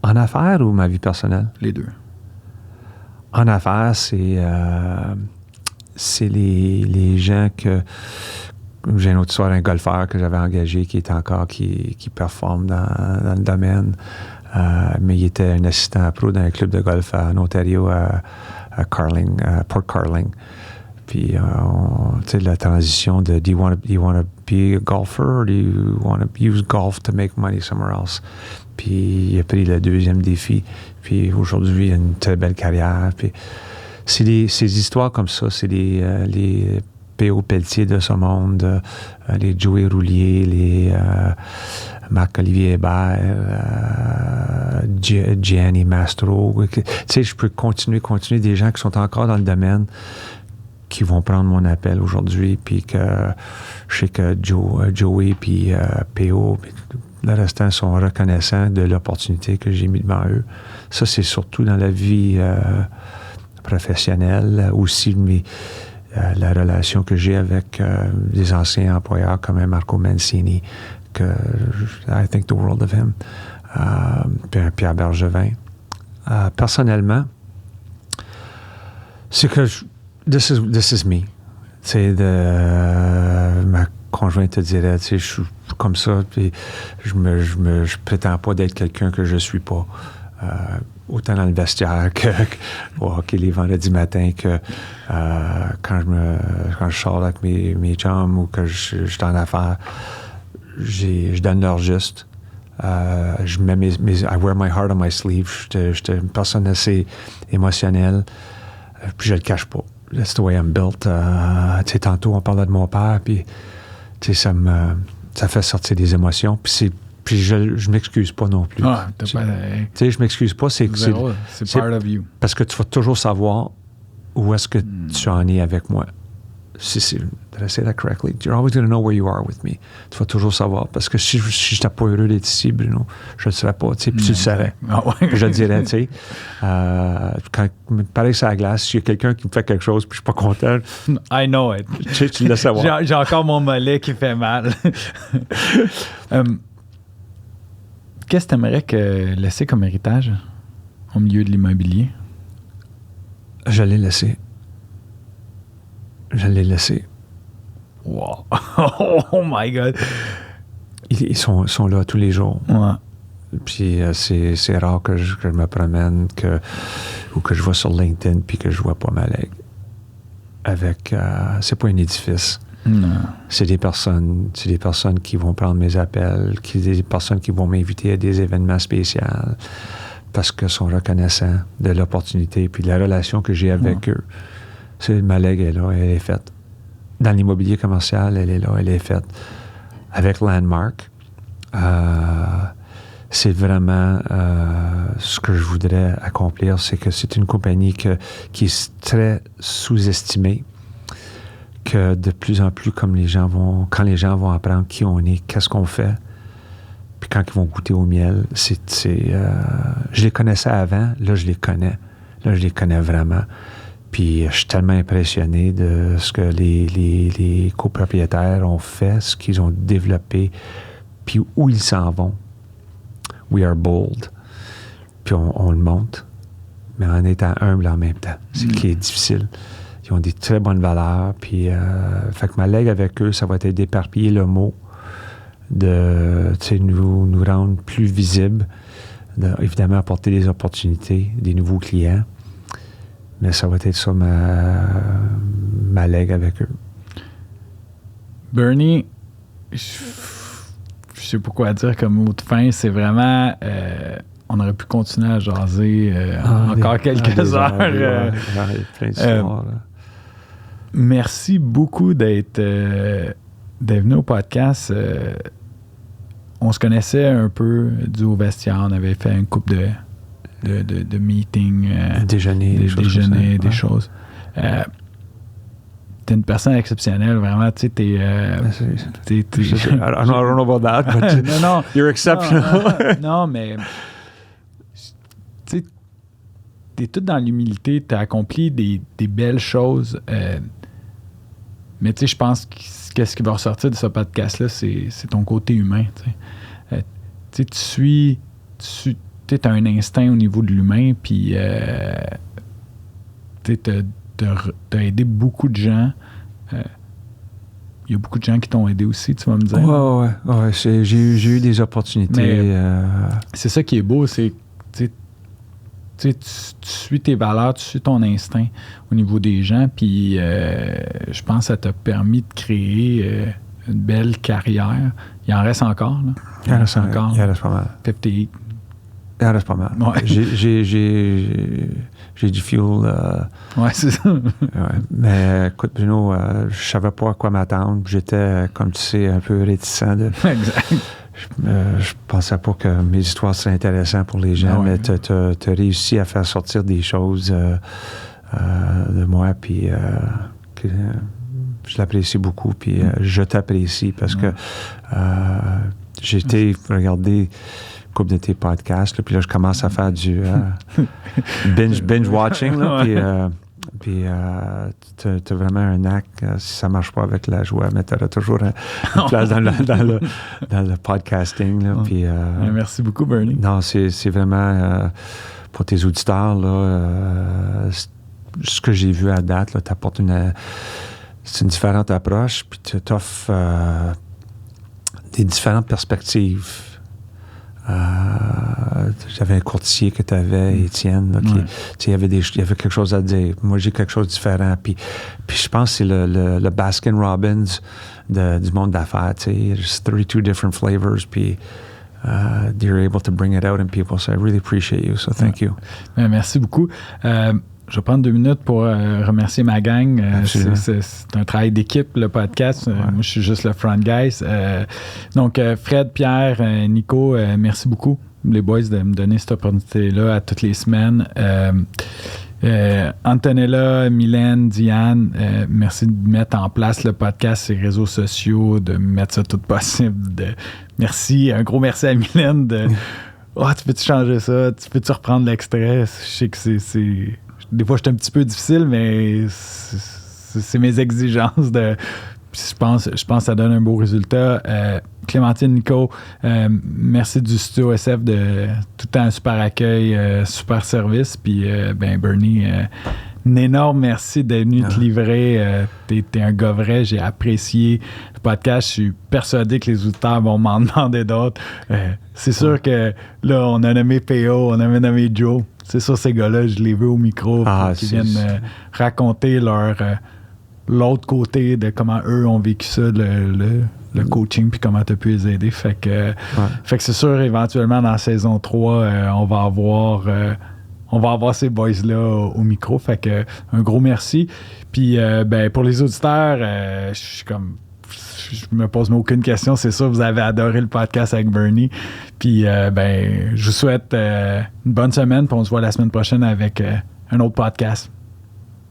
En affaires ou ma vie personnelle? Les 2. En affaires, c'est les gens que... J'ai une autre histoire, un golfeur que j'avais engagé qui est encore, qui performe dans le domaine. Mais il était un assistant pro dans un club de golf en Ontario, à Carling, Port Carling. Puis, tu sais, la transition de do you want to be a golfer or do you want to use golf to make money somewhere else? Puis, il a pris le 2e défi. Puis, aujourd'hui, il a une très belle carrière. Puis, ces histoires comme ça, c'est les P.O. Pelletier de ce monde, les Joey Roulier, les Marc-Olivier Hébert, Gianni Mastro. Tu sais, je peux continuer des gens qui sont encore dans le domaine qui vont prendre mon appel aujourd'hui, puis que je sais que Joey puis P.O. le restant sont reconnaissants de l'opportunité que j'ai mis devant eux. Ça, c'est surtout dans la vie professionnelle, aussi la relation que j'ai avec des anciens employeurs comme Marco Mancini, que I think the world of him, puis Pierre Bergevin. Personnellement, c'est que this is me. Tu sais, ma conjointe te dirait, tu sais, je suis comme ça, puis je prétends pas d'être quelqu'un que je suis pas. Autant dans le vestiaire que au hockey les vendredis matins, que quand je sors avec mes chums ou que je suis en affaires, je donne l'heure juste. Je mets I wear my heart on my sleeve. Je suis une personne assez émotionnelle, puis je le cache pas. That's the way I'm built. Tu sais, tantôt, on parlait de mon père, puis tu sais, ça fait sortir des émotions, puis je m'excuse pas non plus. Ah, tu sais, je m'excuse pas, c'est part of you. Parce que tu vas toujours savoir où est-ce que tu en es avec moi. Did I say that correctly? You're always going to know where you are with me. Tu vas toujours savoir. Parce que si je n'étais pas heureux d'être ici, Bruno, je ne le serais pas. Puis tu le savais. Ah ouais. Je le dirais, tu sais. Pareil sur la glace, s'il y a quelqu'un qui me fait quelque chose puis je suis pas content. I know it. Tu le laisses savoir. J'ai encore mon mollet qui fait mal. Qu'est-ce que tu aimerais laisser comme héritage au milieu de l'immobilier? Je l'ai laissé. Wow. Oh my God. Ils sont là tous les jours. Ouais. Puis c'est rare que je me promène ou que je vais sur LinkedIn puis que je vois pas ma leg. C'est pas un édifice. Non. C'est des personnes qui vont prendre mes appels, des personnes qui vont m'inviter à des événements spéciaux parce qu'ils sont reconnaissants de l'opportunité puis de la relation que j'ai avec eux. Ma leg est là, elle est faite. Dans l'immobilier commercial, elle est là, elle est faite. Avec Landmark, c'est vraiment ce que je voudrais accomplir, c'est que c'est une compagnie qui est très sous-estimée, que de plus en plus, quand les gens vont apprendre qui on est, qu'est-ce qu'on fait, puis quand ils vont goûter au miel, je les connaissais avant, là je les connais. Là, je les connais vraiment. Puis je suis tellement impressionné de ce que les copropriétaires ont fait, ce qu'ils ont développé, puis où ils s'en vont. We are bold. Puis on le monte, mais en étant humble en même temps. C'est ce qui est difficile. Ils ont des très bonnes valeurs. Puis, fait que ma leg avec eux, ça va être d'éparpiller le mot, de nous rendre plus visibles, évidemment apporter des opportunités, des nouveaux clients. Mais ça va être ça ma leg avec eux. Bernie, sais pas quoi dire comme mot de fin. C'est vraiment... on aurait pu continuer à jaser encore quelques heures. Plein d'histoires. Merci beaucoup d'être venu au podcast. On se connaissait un peu du haut vestiaire. On avait fait une couple de meetings. Déjeuner, des choses. T'es une personne exceptionnelle, vraiment. Tu sais, t'es... I don't know about that, but non, you're exceptional. Non, mais... Tu sais, t'es tout dans l'humilité. T'as accompli des belles choses. Mais tu sais, je pense que ce qui va ressortir de ce podcast-là, c'est ton côté humain. Tu sais, tu as un instinct au niveau de l'humain, puis tu as aidé beaucoup de gens. Il y a beaucoup de gens qui t'ont aidé aussi, tu vas me dire. Ouais. J'ai eu des opportunités. C'est ça qui est beau, c'est tu suis tes valeurs, tu suis ton instinct au niveau des gens, puis je pense que ça t'a permis de créer une belle carrière. Il en reste encore, là. Il en reste encore. Il en reste pas mal. 58. Il en reste pas mal. Ouais. J'ai du fuel. Ouais, c'est ça. Ouais. Mais écoute, Bruno, je savais pas à quoi m'attendre. J'étais, comme tu sais, un peu réticent. Exact. Je pensais pas que mes histoires seraient intéressantes pour les gens, mais tu as réussi à faire sortir des choses de moi, puis je l'apprécie beaucoup, puis je t'apprécie parce que j'ai été regarder une couple de tes podcasts, là, puis là, je commence à faire du binge watching, là, puis tu as vraiment un acte, si ça ne marche pas avec la joie, mais tu auras toujours une place dans le podcasting. Là, puis, merci beaucoup, Bernie. Non, c'est vraiment pour tes auditeurs, là, ce que j'ai vu à date, tu apportes c'est une différente approche, puis tu t'offres des différentes perspectives. J'avais un courtier que tu avais, Étienne, là, il y avait quelque chose à dire. Moi, j'ai quelque chose de différent. Puis je pense que c'est le Baskin Robbins du monde d'affaires. There's 32 different flavors. Puis you're able to bring it out in people. So I really appreciate you. So thank you. Merci beaucoup. Je vais prendre 2 minutes pour remercier ma gang. C'est un travail d'équipe, le podcast. Moi, je suis juste le front guy. Donc, Fred, Pierre, Nico, merci beaucoup, les boys, de me donner cette opportunité-là à toutes les semaines. Antonella, Mylène, Diane, merci de mettre en place le podcast, ces réseaux sociaux, de mettre ça tout possible. Merci, un gros merci à Mylène de « Oh, tu peux-tu changer ça? Tu peux-tu reprendre l'extrait? » Je sais que c'est des fois, je suis un petit peu difficile, mais c'est mes exigences. Je pense que ça donne un beau résultat. Clémentine, Nico, merci du Studio SF de tout le temps un super accueil, super service. Puis, Bernie, un énorme merci d'être venu te livrer. T'es un gars vrai, j'ai apprécié le podcast. Je suis persuadé que les auditeurs vont m'en demander d'autres. C'est sûr que là, on a nommé PO, on a nommé Joe. C'est sûr, ces gars-là, je les veux au micro qui viennent raconter l'autre côté de comment eux ont vécu ça, le coaching, puis comment tu as pu les aider. Fait que c'est sûr, éventuellement, dans la saison 3, on va avoir ces boys-là au micro. Fait que un gros merci. Puis, pour les auditeurs, je me pose aucune question. C'est sûr, vous avez adoré le podcast avec Bernie. Puis, je vous souhaite une bonne semaine. Puis on se voit la semaine prochaine avec un autre podcast.